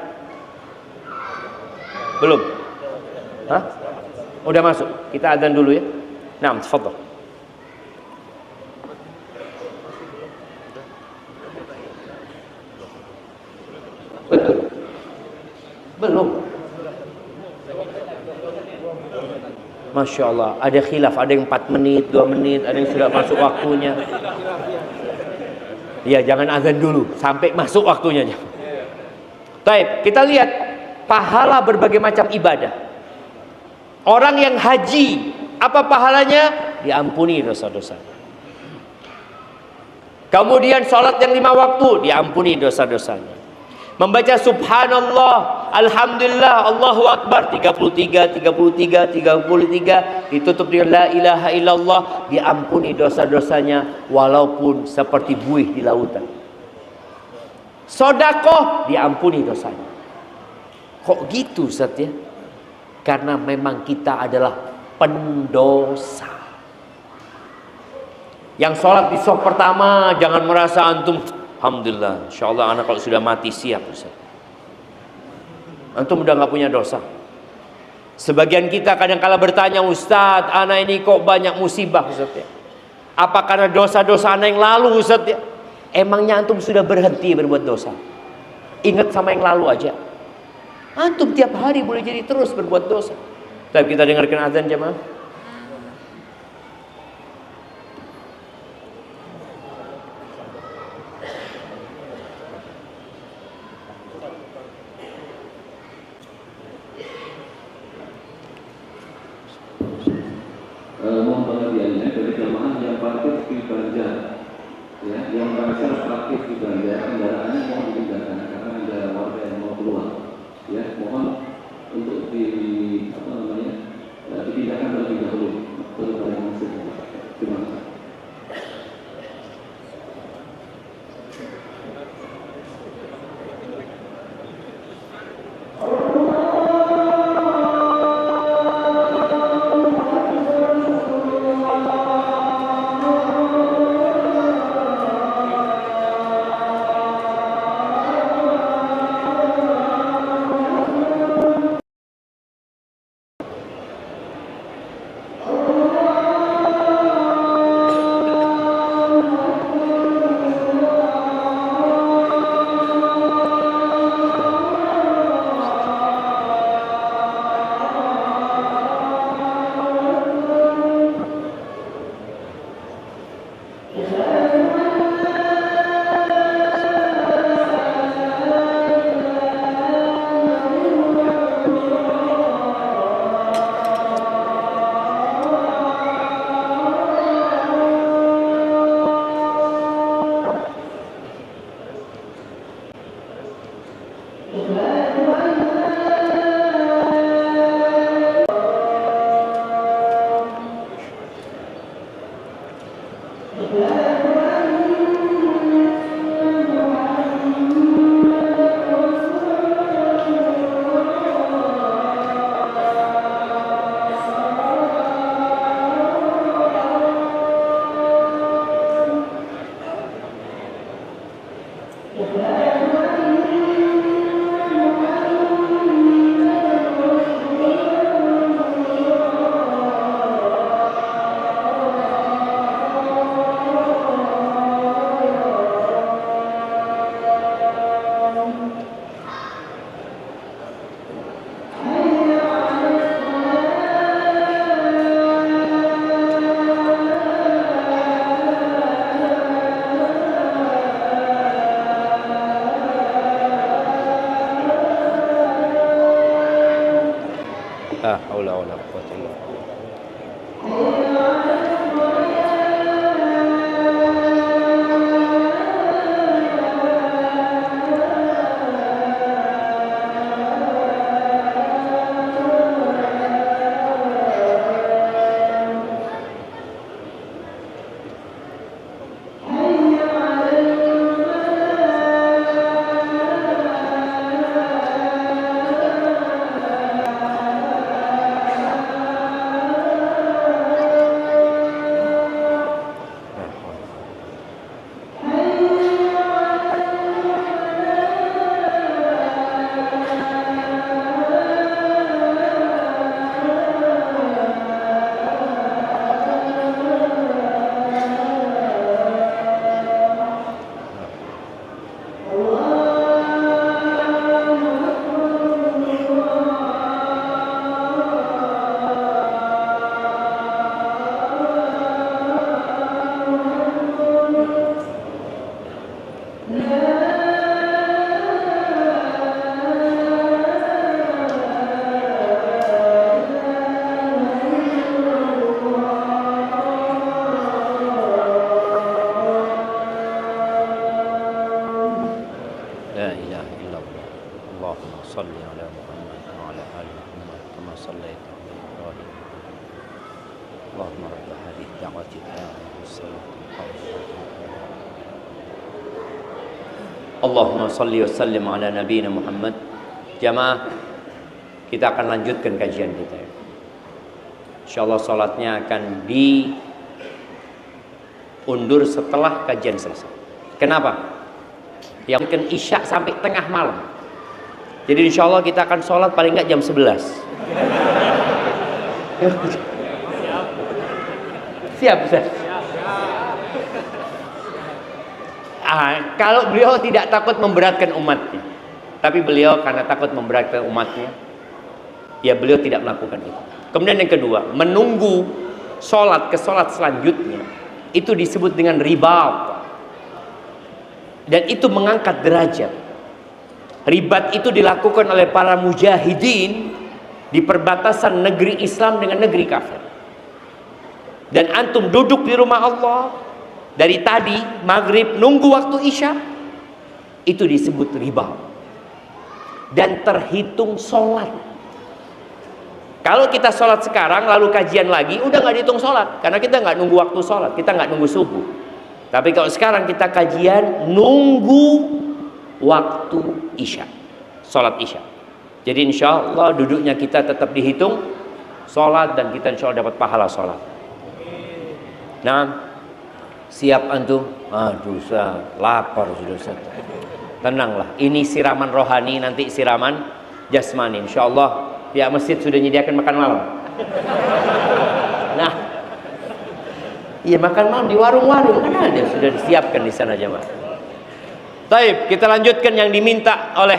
Speaker 1: Belum? Hah? Udah masuk. Kita azan dulu ya. Naam, tafadhal. Betul. Belum. Masya Allah, ada khilaf, ada yang 4 menit, 2 menit, ada yang sudah masuk waktunya. Ya, jangan azan dulu sampai masuk waktunya. Baik, kita lihat pahala berbagai macam ibadah. Orang yang haji, apa pahalanya? Diampuni dosa-dosa. Kemudian sholat yang 5 waktu, diampuni dosa-dosanya. Membaca subhanallah, alhamdulillah, Allahu akbar 33, 33, 33, ditutup dengan la ilaha illallah, diampuni dosa-dosanya walaupun seperti buih di lautan. Sedekah, diampuni dosanya. Kok gitu Ustaz ya? Karena memang kita adalah pendosa. Yang sholat di shaf pertama, jangan merasa antum alhamdulillah, insyaallah anak kalau sudah mati siap Ustaz. Antum udah gak punya dosa. Sebagian kita kadang-kala bertanya, Ustaz, anak ini kok banyak musibah Ustaz ya? Apa karena dosa-dosa anak yang lalu Ustaz ya? Emangnya antum sudah berhenti berbuat dosa? Ingat sama yang lalu aja. Antum tiap hari boleh jadi terus berbuat dosa. Tapi kita dengarkan azan jemaah.
Speaker 3: Mohon pengertiannya dari jemaah yang parkir di Banjar, ya, yang merasa parkir di Banjar, kendaraannya mohon dipindahkan karena ada warga yang mau keluar, ya, mohon untuk dipindahkan terlebih dahulu. Terima kasih.
Speaker 1: La haula wala quwwata illa billah. La ilaha illallah. Allahumma salli ala Muhammad wa ala ali Muhammad kama sallaita ala Ibrahim. Allahumma rabb hadhihi ad-da'wati at-tammah was-salatu al-qa'imah. Allahumma salli wa sallim ala nabiyyina Muhammad. Jamaah, kita akan lanjutkan kajian kita. Insyaallah salatnya akan diundur setelah kajian selesai. Kenapa? Yang mungkin isya sampai tengah malam. Jadi insya Allah kita akan sholat paling nggak jam 11. Siap Ustaz? Kalau beliau tidak takut memberatkan umatnya, tapi beliau karena takut memberatkan umatnya, ya beliau tidak melakukan itu. Kemudian yang kedua, menunggu sholat ke sholat selanjutnya, itu disebut dengan ribat. Dan itu mengangkat derajat. Ribat itu dilakukan oleh para mujahidin di perbatasan negeri Islam dengan negeri kafir. Dan antum duduk di rumah Allah dari tadi maghrib nunggu waktu isya, itu disebut ribat. Dan terhitung sholat. Kalau kita sholat sekarang lalu kajian lagi, udah nggak dihitung sholat, karena kita nggak nunggu waktu sholat, kita nggak nunggu subuh. Tapi kalau sekarang kita kajian nunggu waktu isya, sholat isya. Jadi insya Allah duduknya kita tetap dihitung sholat dan kita insya Allah dapat pahala sholat. Nah, siap antum? Aduh, lapar sudah. Tenanglah, ini siraman rohani, nanti siraman jasmani. Insya Allah pihak masjid sudah menyediakan makan malam. Nah, iya makan malam di warung-warung kan ada, sudah disiapkan di sana jemaah. Taib, kita lanjutkan yang diminta oleh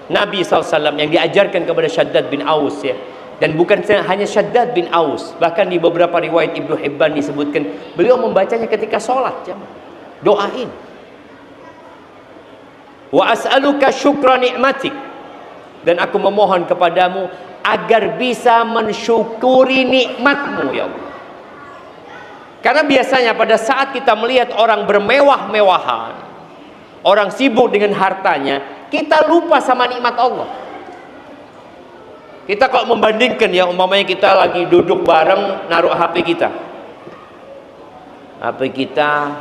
Speaker 1: Nabi SAW, yang diajarkan kepada Shaddad bin Aus ya. Dan bukan hanya Shaddad bin Aus, bahkan di beberapa riwayat Ibnu Hibban disebutkan beliau membacanya ketika sholat jemaah. Doain. Wa as'aluka syukra ni'matik, dan aku memohon kepadamu agar bisa mensyukuri nikmatmu ya Allah. Karena biasanya pada saat kita melihat orang bermewah-mewahan, orang sibuk dengan hartanya, kita lupa sama nikmat Allah. Kita kalau membandingkan ya, umpamanya kita lagi duduk bareng naruh HP kita. HP kita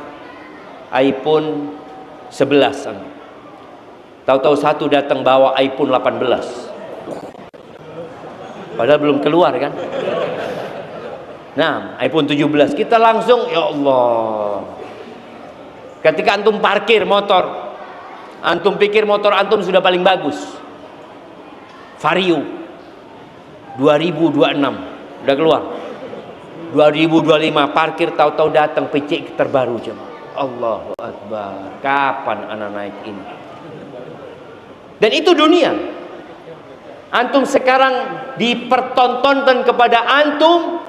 Speaker 1: iPhone 11. Tahu-tahu satu datang bawa iPhone 18. Padahal belum keluar kan? Nah, iPhone 17 kita langsung ya Allah. Ketika antum parkir motor, antum pikir motor antum sudah paling bagus. Vario 2026 udah keluar. 2025 parkir, tahu-tahu datang PC terbaru jemaah. Allahu Akbar. Kapan anak naik ini? Dan itu dunia. Antum sekarang dipertontonkan kepada antum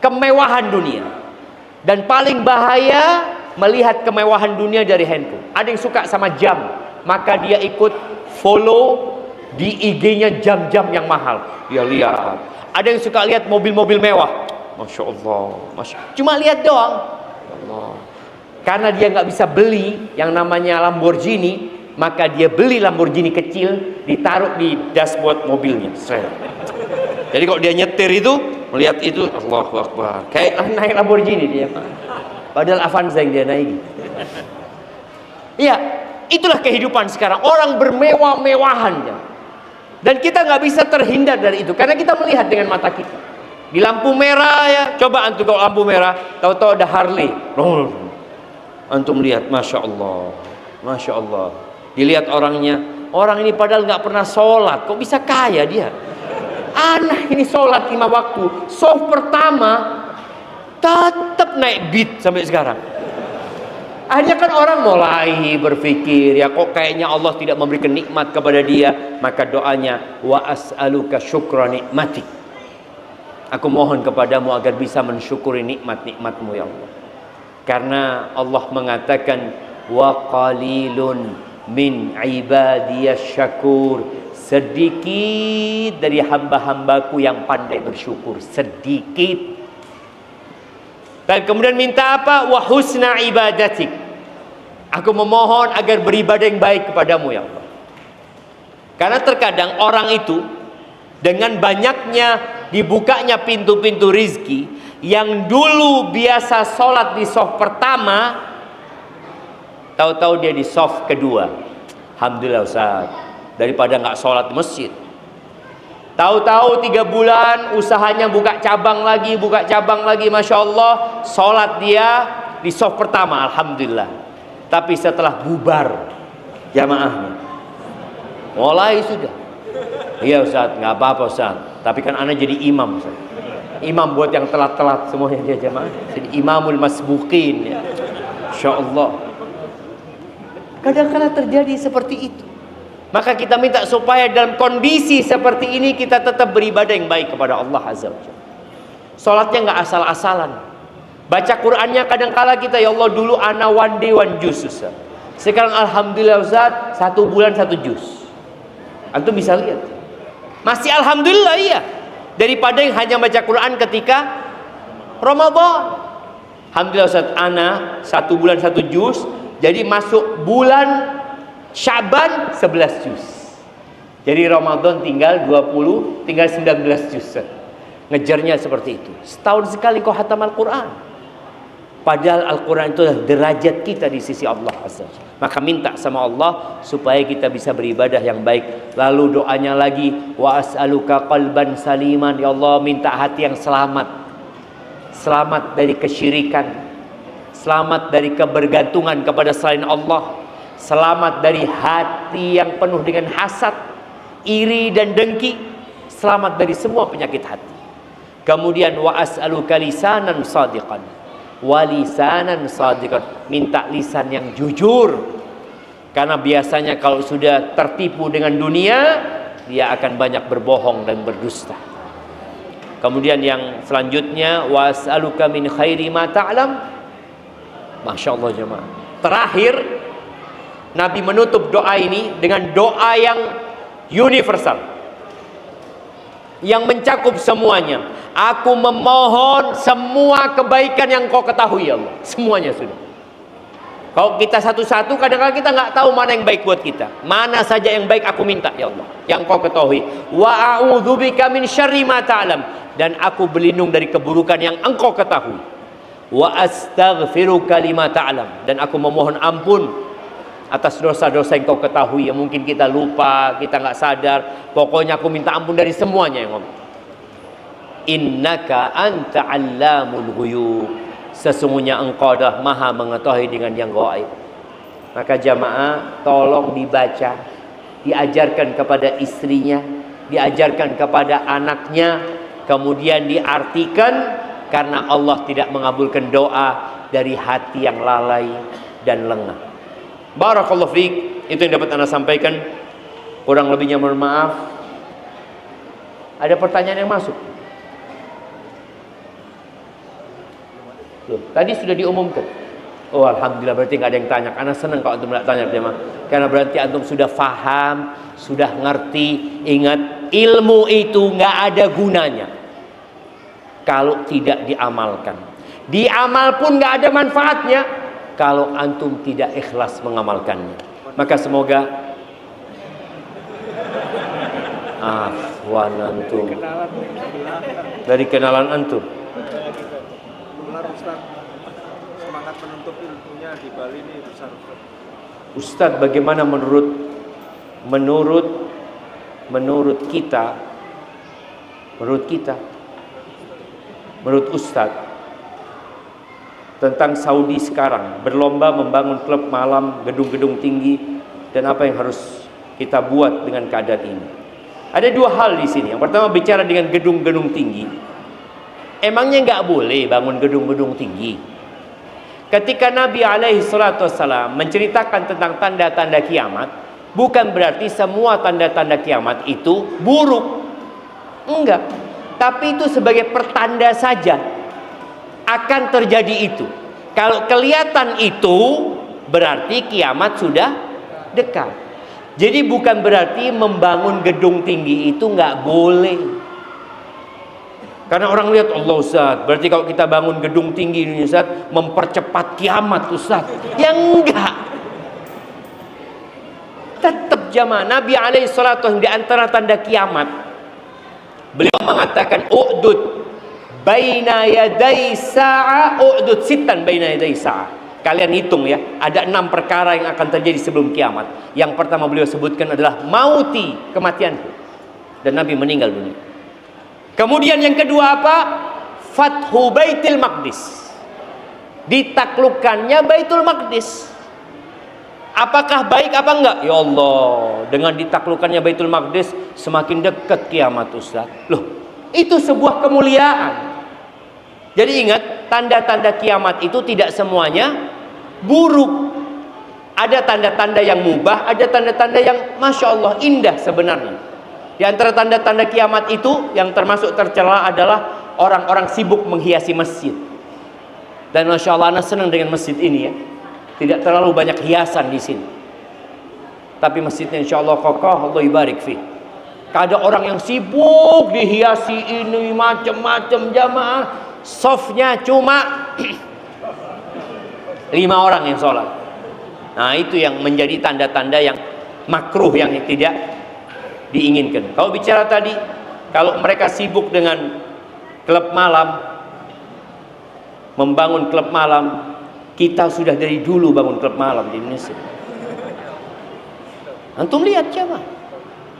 Speaker 1: kemewahan dunia. Dan paling bahaya melihat kemewahan dunia dari handphone. Ada yang suka sama jam, maka dia ikut follow Di IG-nya jam-jam yang mahal. Ya lihat. Ada yang suka lihat mobil-mobil mewah. Masya Allah. Cuma lihat doang. Allah. Karena dia nggak bisa beli yang namanya Lamborghini, maka dia beli Lamborghini kecil, ditaruh di dashboard mobilnya. Jadi kalau dia nyetir itu, melihat itu, Allahu Akbar. Kayak naik Lamborghini dia. Padahal Avanza yang dia naiki. Iya, itulah kehidupan sekarang. Orang bermewah-mewahan. Dan kita nggak bisa terhindar dari itu. Karena kita melihat dengan mata kita. Di lampu merah ya. Coba antum kalau lampu merah. Tahu-tahu ada Harley. Antum lihat, Masya Allah. Masya Allah. Dilihat orangnya. Orang ini padahal nggak pernah sholat. Kok bisa kaya dia? Aneh ini sholat 5 waktu. Soft pertama. Tetap naik beat sampai sekarang. Akhirnya kan orang mulai berpikir, ya kok kayaknya Allah tidak memberikan nikmat kepada dia. Maka doanya, wa as'aluka syukra nikmatik. Aku mohon kepadamu agar bisa mensyukuri nikmat-nikmatmu ya Allah. Karena Allah mengatakan, wa qalilun min ibadiyas syakur. Sedikit dari hamba-hambaku yang pandai bersyukur. Sedikit. Dan kemudian minta apa? Wa husna ibadatik. Aku memohon agar beribadah yang baik kepadamu ya Allah. Karena terkadang orang itu dengan banyaknya dibukanya pintu-pintu rizki, yang dulu biasa sholat di soft pertama, tahu-tahu dia di soft kedua. Alhamdulillah Ustaz, daripada nggak sholat di masjid. Tahu-tahu 3 bulan usahanya buka cabang lagi, Masya Allah. Sholat dia di soft pertama, Alhamdulillah. Tapi setelah bubar jamaahnya, mulai sudah. Iya Ustaz, nggak apa-apa Ustaz. Tapi kan ana jadi imam Ustaz. Imam buat yang telat-telat semuanya dia jamaah. Jadi imamul masbuqin ya. Masya Allah. Kadang-kadang terjadi seperti itu. Maka kita minta supaya dalam kondisi seperti ini kita tetap beribadah yang baik kepada Allah Azza wa Jalla. Salatnya nggak asal-asalan. Baca Qur'annya kadang-kala kita, ya Allah dulu ana one day one juz Ustaz. Sekarang alhamdulillah Ustaz 1 bulan 1 juz. Antum bisa lihat. Masih alhamdulillah iya. Daripada yang hanya baca Quran ketika Ramadan. Alhamdulillah Ustaz, ana 1 bulan 1 juz. Jadi masuk bulan Syaban 11 juz. Jadi Ramadan tinggal 20, tinggal 19 juz. Ngejarnya seperti itu. Setahun sekali kau hatam Al-Quran. Padahal Al-Quran itu adalah derajat kita di sisi Allah Azza. Maka minta sama Allah supaya kita bisa beribadah yang baik. Lalu doanya lagi, wa as'aluka qalban saliman. Ya Allah, minta hati yang selamat. Selamat dari kesyirikan. Selamat dari kebergantungan kepada selain Allah. Selamat dari hati yang penuh dengan hasad, iri dan dengki. Selamat dari semua penyakit hati. Kemudian wa as'aluka lisanan sadiqan. Wa lisanan sadiqan. Minta lisan yang jujur. Karena biasanya kalau sudah tertipu dengan dunia, dia akan banyak berbohong dan berdusta. Kemudian yang selanjutnya, wa as'aluka min khairi ma ta'lam. Masya Allah jemaah. Terakhir, Nabi menutup doa ini dengan doa yang universal, yang mencakup semuanya. Aku memohon semua kebaikan yang kau ketahui ya Allah. Semuanya sudah. Kalau kita satu-satu, kadang-kadang kita nggak tahu mana yang baik buat kita. Mana saja yang baik aku minta ya Allah, yang kau ketahui. Wa a'udzubika min syarri ma ta'lam. Dan aku berlindung dari keburukan yang engkau ketahui. Wa astaghfiruka lima ta'lam. Dan aku memohon ampun atas dosa-dosa yang kau ketahui, yang mungkin kita lupa, kita nggak sadar. Pokoknya aku minta ampun dari semuanya yang Allah. Innaka anta 'allamul ghuyub. Sesungguhnya engkau adalah maha mengetahui dengan yang gaib. Maka jamaah tolong dibaca, diajarkan kepada istrinya, diajarkan kepada anaknya, kemudian diartikan, karena Allah tidak mengabulkan doa dari hati yang lalai dan lengah. Barakallahu fiik. Itu yang dapat Anda sampaikan. Kurang lebihnya mohon maaf. Ada pertanyaan yang masuk? Loh, tadi sudah diumumkan. Oh alhamdulillah, berarti nggak ada yang tanya. Karena senang kalau antum nggak tanya jemaah. Karena berarti antum sudah faham, sudah ngerti. Ingat, ilmu itu nggak ada gunanya kalau tidak diamalkan. Diamal pun nggak ada manfaatnya kalau antum tidak ikhlas mengamalkannya. Maka semoga afwan antum
Speaker 4: Kenalan sebelah.
Speaker 1: dari kenalan antum.
Speaker 4: Benar Ustaz. Semangat menuntut ilmunya di Bali ini besar.
Speaker 1: Ustadz, bagaimana menurut kita, menurut Ustadz tentang Saudi sekarang berlomba membangun klub malam, gedung-gedung tinggi, dan apa yang harus kita buat dengan keadaan ini? Ada dua hal di sini. Yang pertama bicara dengan gedung-gedung tinggi. Emangnya nggak boleh bangun gedung-gedung tinggi? Ketika Nabi SAW menceritakan tentang tanda-tanda kiamat, bukan berarti semua tanda-tanda kiamat itu buruk. Enggak. Tapi itu sebagai pertanda saja akan terjadi itu. Kalau kelihatan itu, berarti kiamat sudah dekat. Jadi bukan berarti membangun gedung tinggi itu enggak boleh. Karena orang lihat, Allah Ustaz, berarti kalau kita bangun gedung tinggi ini Ustaz, mempercepat kiamat Ustaz. Ya enggak. Tetap jamaah, Nabi SAW di antara tanda kiamat, beliau mengatakan, u'dud baina yaday sa'a, u'dud sitan baina yaday sa'a. Kalian hitung ya, ada 6 perkara yang akan terjadi sebelum kiamat. Yang pertama beliau sebutkan adalah mauti, kematianku. Dan Nabi meninggal dunia. Kemudian yang kedua apa? Fathu Baitul Maqdis. Ditaklukkannya Baitul Maqdis. Apakah baik apa enggak? Ya Allah, dengan ditaklukkannya Baitul Maqdis semakin dekat kiamat Ustaz. Loh, itu sebuah kemuliaan. Jadi ingat, tanda-tanda kiamat itu tidak semuanya buruk. Ada tanda-tanda yang mubah, ada tanda-tanda yang Masya Allah indah sebenarnya. Di antara tanda-tanda kiamat itu yang termasuk tercela adalah orang-orang sibuk menghiasi masjid. Dan Masya Allah, anak senang dengan masjid ini ya. Tidak terlalu banyak hiasan di sini. Tapi masjidnya Insya Allah kokoh, Allah ibarik fi. Ada orang yang sibuk dihiasi ini macam-macam jamaah. Softnya cuma 5 orang yang sholat. Nah itu yang menjadi tanda-tanda yang makruh, yang tidak diinginkan. Kalau bicara tadi, kalau mereka sibuk dengan klub malam, membangun klub malam, kita sudah dari dulu bangun klub malam di Indonesia. Antum lihat jamaah,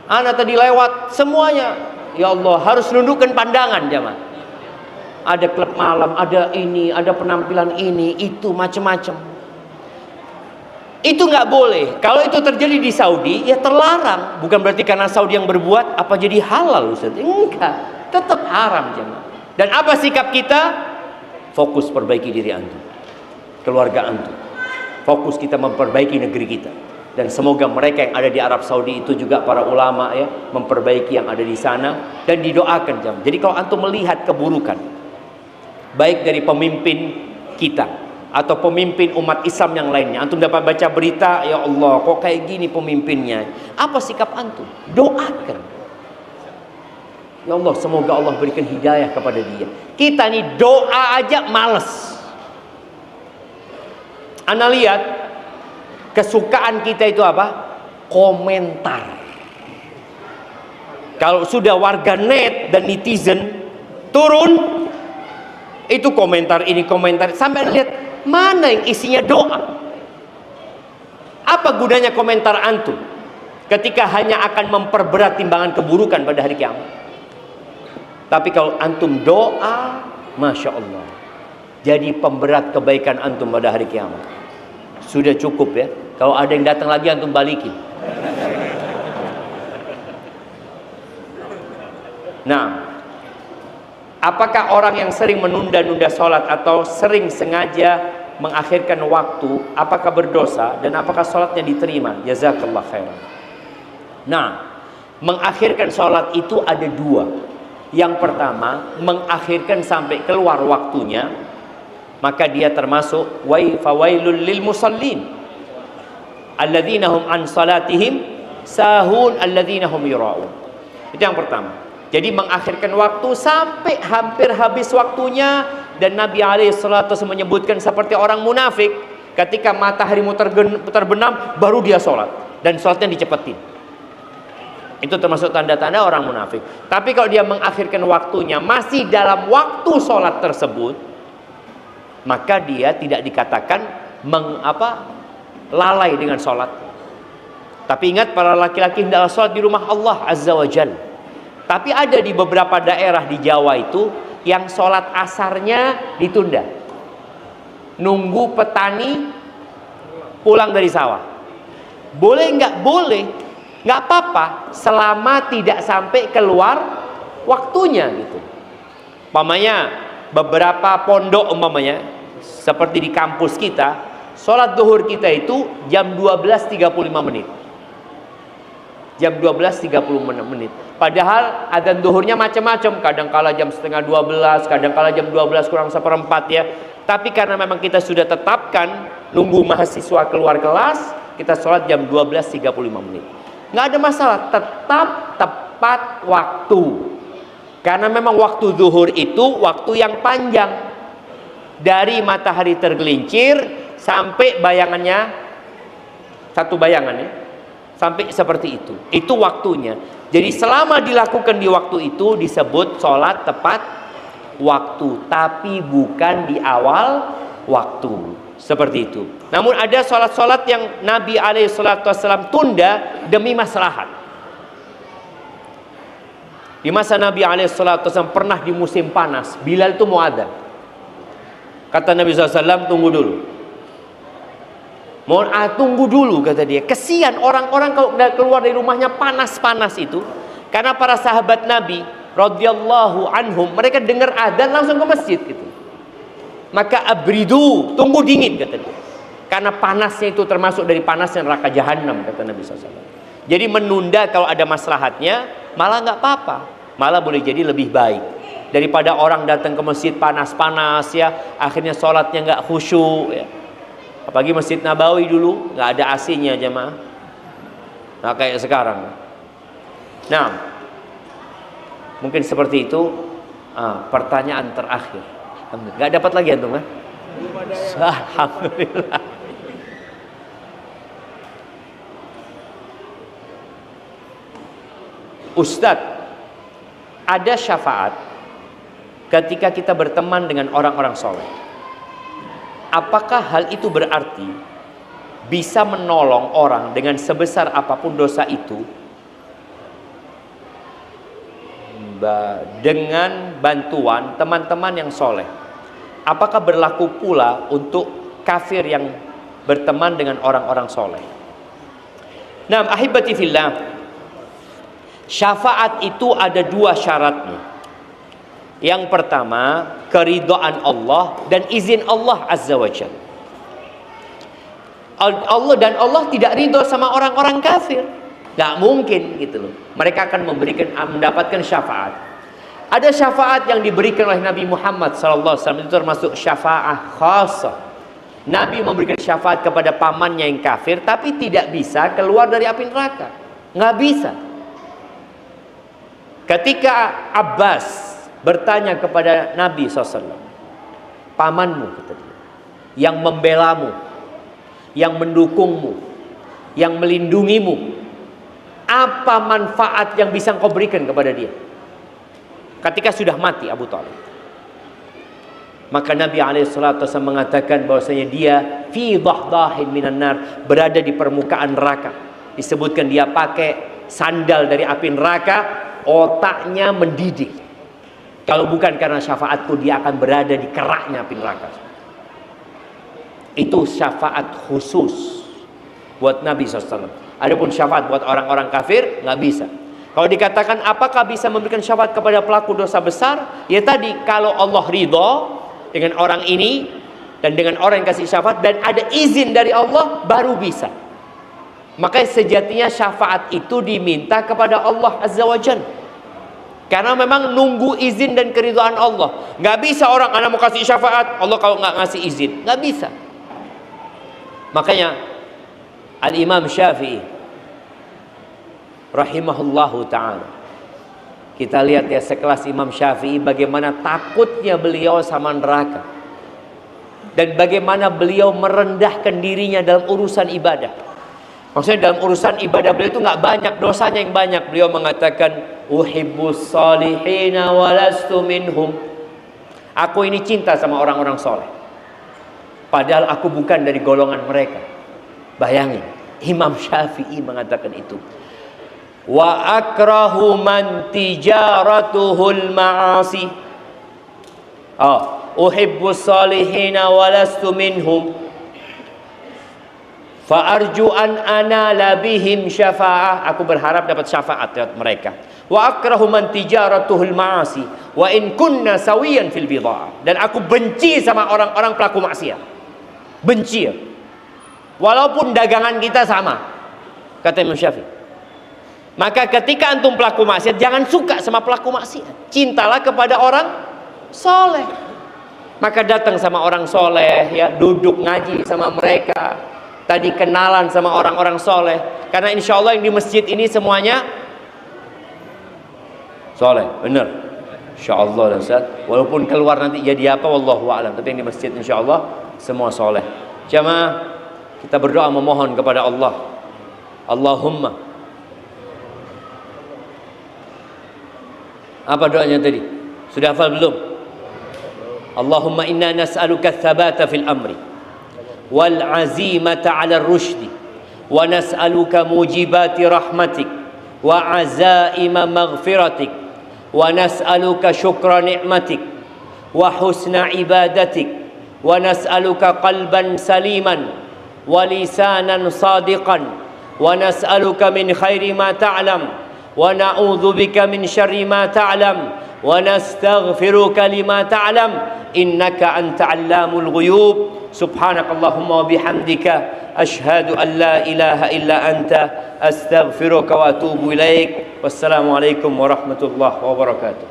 Speaker 1: anak tadi lewat semuanya, ya Allah, harus nundukkan pandangan jamaah. Ada klub malam, ada ini, ada penampilan ini, itu macam-macam. Itu nggak boleh. Kalau itu terjadi di Saudi, ya terlarang. Bukan berarti karena Saudi yang berbuat, apa jadi halal Ustaz? Enggak, tetap haram jemaah. Dan apa sikap kita? Fokus perbaiki diri antum, keluarga antum. Fokus kita memperbaiki negeri kita. Dan semoga mereka yang ada di Arab Saudi itu juga para ulama ya, memperbaiki yang ada di sana dan didoakan jemaah. Jadi kalau antum melihat keburukan, baik dari pemimpin kita atau pemimpin umat Islam yang lainnya, antum dapat baca berita, ya Allah kok kayak gini pemimpinnya, apa sikap antum? Doakan, ya Allah semoga Allah berikan hidayah kepada dia. Kita nih doa aja males. Anda lihat kesukaan kita itu apa? Komentar. Kalau sudah warga net dan netizen turun, itu komentar ini komentar, sampai lihat mana yang isinya doa. Apa gunanya komentar antum ketika hanya akan memperberat timbangan keburukan pada hari kiamat? Tapi kalau antum doa, Masya Allah, jadi pemberat kebaikan antum pada hari kiamat. Sudah cukup ya. Kalau ada yang datang lagi antum balikin. Nah, apakah orang yang sering menunda-nunda sholat atau sering sengaja mengakhirkan waktu, apakah berdosa dan apakah sholatnya diterima? Jazakallah khairan. Nah, mengakhirkan sholat itu ada dua. Yang pertama, mengakhirkan sampai keluar waktunya. maka dia termasuk fawailul lil musallin alladzina hum an salatihim sahun alladzina hum yura'un. Itu yang pertama. Jadi mengakhirkan waktu sampai hampir habis waktunya, dan Nabi alaihissalatu menyebutkan seperti orang munafik, ketika matahari mau terbenam baru dia sholat, dan sholatnya dicepetin. Itu termasuk tanda-tanda orang munafik. Tapi kalau dia mengakhirkan waktunya masih dalam waktu sholat tersebut, maka dia tidak dikatakan lalai dengan sholat. Tapi ingat, para laki-laki hendaklah sholat di rumah Allah Azza wa Jalla. Tapi ada di beberapa daerah di Jawa itu yang sholat asarnya ditunda, nunggu petani pulang dari sawah. Boleh nggak? Boleh, nggak apa-apa, selama tidak sampai keluar waktunya gitu. Umpamanya beberapa pondok, umpamanya seperti di kampus kita, sholat zuhur kita itu jam 12.35 menit. Jam 12.30 menit. Padahal adzan zuhurnya macam-macam, kadang kala jam setengah 12, kadang kala jam 12 kurang seperempat ya. Tapi karena memang kita sudah tetapkan nunggu mahasiswa keluar kelas, kita sholat jam 12.35 menit. Nggak ada masalah, tetap tepat waktu. Karena memang waktu zuhur itu waktu yang panjang. Dari matahari tergelincir sampai bayangannya, satu bayangan ya, sampai seperti itu. Itu waktunya. Jadi selama dilakukan di waktu itu disebut sholat tepat waktu, tapi bukan di awal waktu. Seperti itu. Namun ada sholat-sholat yang Nabi alaihissalam tunda demi maslahat. Di masa Nabi alaihissalam pernah di musim panas, Bilal itu mau adzan. Kata Nabi SAW, tunggu dulu. Tunggu dulu, kata dia. Kesian orang-orang kalau keluar dari rumahnya panas-panas itu. Karena para sahabat Nabi radhiyallahu anhum, mereka dengar adzan langsung ke masjid gitu. Maka abridu, tunggu dingin, kata dia. Karena panasnya itu termasuk dari panasnya neraka jahanam, kata Nabi SAW. Jadi menunda kalau ada maslahatnya malah nggak apa-apa, malah boleh jadi lebih baik daripada orang datang ke masjid panas-panas ya, akhirnya sholatnya nggak khusyuk ya. Apalagi Masjid Nabawi dulu nggak ada AC-nya jemaah, nah kayak sekarang. Nah, mungkin seperti itu. Pertanyaan terakhir, nggak dapat lagi antum kan? Alhamdulillah. Ustadz, ada syafaat ketika kita berteman dengan orang-orang soleh. Apakah hal itu berarti bisa menolong orang dengan sebesar apapun dosa itu dengan bantuan teman-teman yang soleh? Apakah berlaku pula untuk kafir yang berteman dengan orang-orang soleh? Nah, ahibati fillah, syafaat itu ada dua syaratnya. Yang pertama, keridhaan Allah dan izin Allah Azza wa Jalla. Allah tidak ridho sama orang-orang kafir. Gak mungkin gitu loh. Mereka akan mendapatkan syafaat. Ada syafaat yang diberikan oleh Nabi Muhammad SAW, itu termasuk syafaat khasah. Nabi memberikan syafaat kepada pamannya yang kafir, tapi tidak bisa keluar dari api neraka. Nggak bisa. Ketika Abbas bertanya kepada Nabi SAW, pamanmu, kata dia, yang membelamu, yang mendukungmu, yang melindungimu, apa manfaat yang bisa engkau berikan kepada dia ketika sudah mati Abu Thalib? Maka Nabi SAW mengatakan bahwasanya dia fi dhahdahin minan nar, berada di permukaan neraka. Disebutkan dia pakai sandal dari api neraka, otaknya mendidih. Kalau bukan karena syafaatku, dia akan berada di keraknya api neraka. Itu syafaat khusus buat Nabi SAW. Adapun syafaat buat orang-orang kafir nggak bisa. Kalau dikatakan apakah bisa memberikan syafaat kepada pelaku dosa besar? Ya tadi, kalau Allah ridho dengan orang ini dan dengan orang yang kasih syafaat dan ada izin dari Allah, baru bisa. Makanya sejatinya syafaat itu diminta kepada Allah Azza wa Jalla. Karena memang nunggu izin dan keridhaan Allah. Nggak bisa orang, anak mau kasih syafaat, Allah kalau nggak ngasih izin, nggak bisa. Makanya Al-Imam Syafi'i rahimahullahu ta'ala, kita lihat ya sekelas Imam Syafi'i, bagaimana takutnya beliau sama neraka, dan bagaimana beliau merendahkan dirinya dalam urusan ibadah. Maksudnya dalam urusan ibadah beliau itu nggak banyak dosanya yang banyak. Beliau mengatakan, uhibbus salihina walastu minhum. Aku ini cinta sama orang-orang soleh, padahal aku bukan dari golongan mereka. Bayangin, Imam Syafi'i mengatakan itu. Wa akrahu man tijaratuhul ma'asi. Uhibbus salihina walastu minhum. Fa'arju an anala bihim syafa'ah. Aku berharap dapat syafaat dari mereka. Wa akrahu man tijaratuhul ma'asi wa in kunna sawiyan fil bidha'ah. Dan aku benci sama orang-orang pelaku maksiat. Benci ya. Walaupun dagangan kita sama, kata Imam Syafi'i. Maka ketika antum pelaku maksiat, jangan suka sama pelaku maksiat. Cintalah kepada orang soleh. Maka datang sama orang soleh, ya, duduk ngaji sama mereka. Tadi kenalan sama orang-orang soleh. Karena insya Allah yang di masjid ini semuanya soleh, benar. Insya Allah, Ustaz. Walaupun keluar nanti jadi apa, wallahu a'lam. Tapi yang di masjid insya Allah semua soleh. Jamaah, kita berdoa memohon kepada Allah. Allahumma. Apa doanya tadi? Sudah hafal belum? Allahumma inna nas'aluka tsabata fil amri wal azimata 'ala ar-rusydi wa nas'aluka mujibati rahmatik wa azaima maghfiratik wa nas'aluka syukra ni'matik wa husna ibadatik wa nas'aluka qalban saliman wa lisanan sadiqan wa nas'aluka min khairi ma ta'lam wa na'udzu bika min syarri ma ta'lam wa nastaghfiruka lima ta'lam innaka anta 'allamul ghuyub. Subhanakallahumma wa bihamdika asyhadu an la ilaha illa anta astaghfiruka wa atubu ilaik. Wassalamualaikum warahmatullahi wabarakatuh.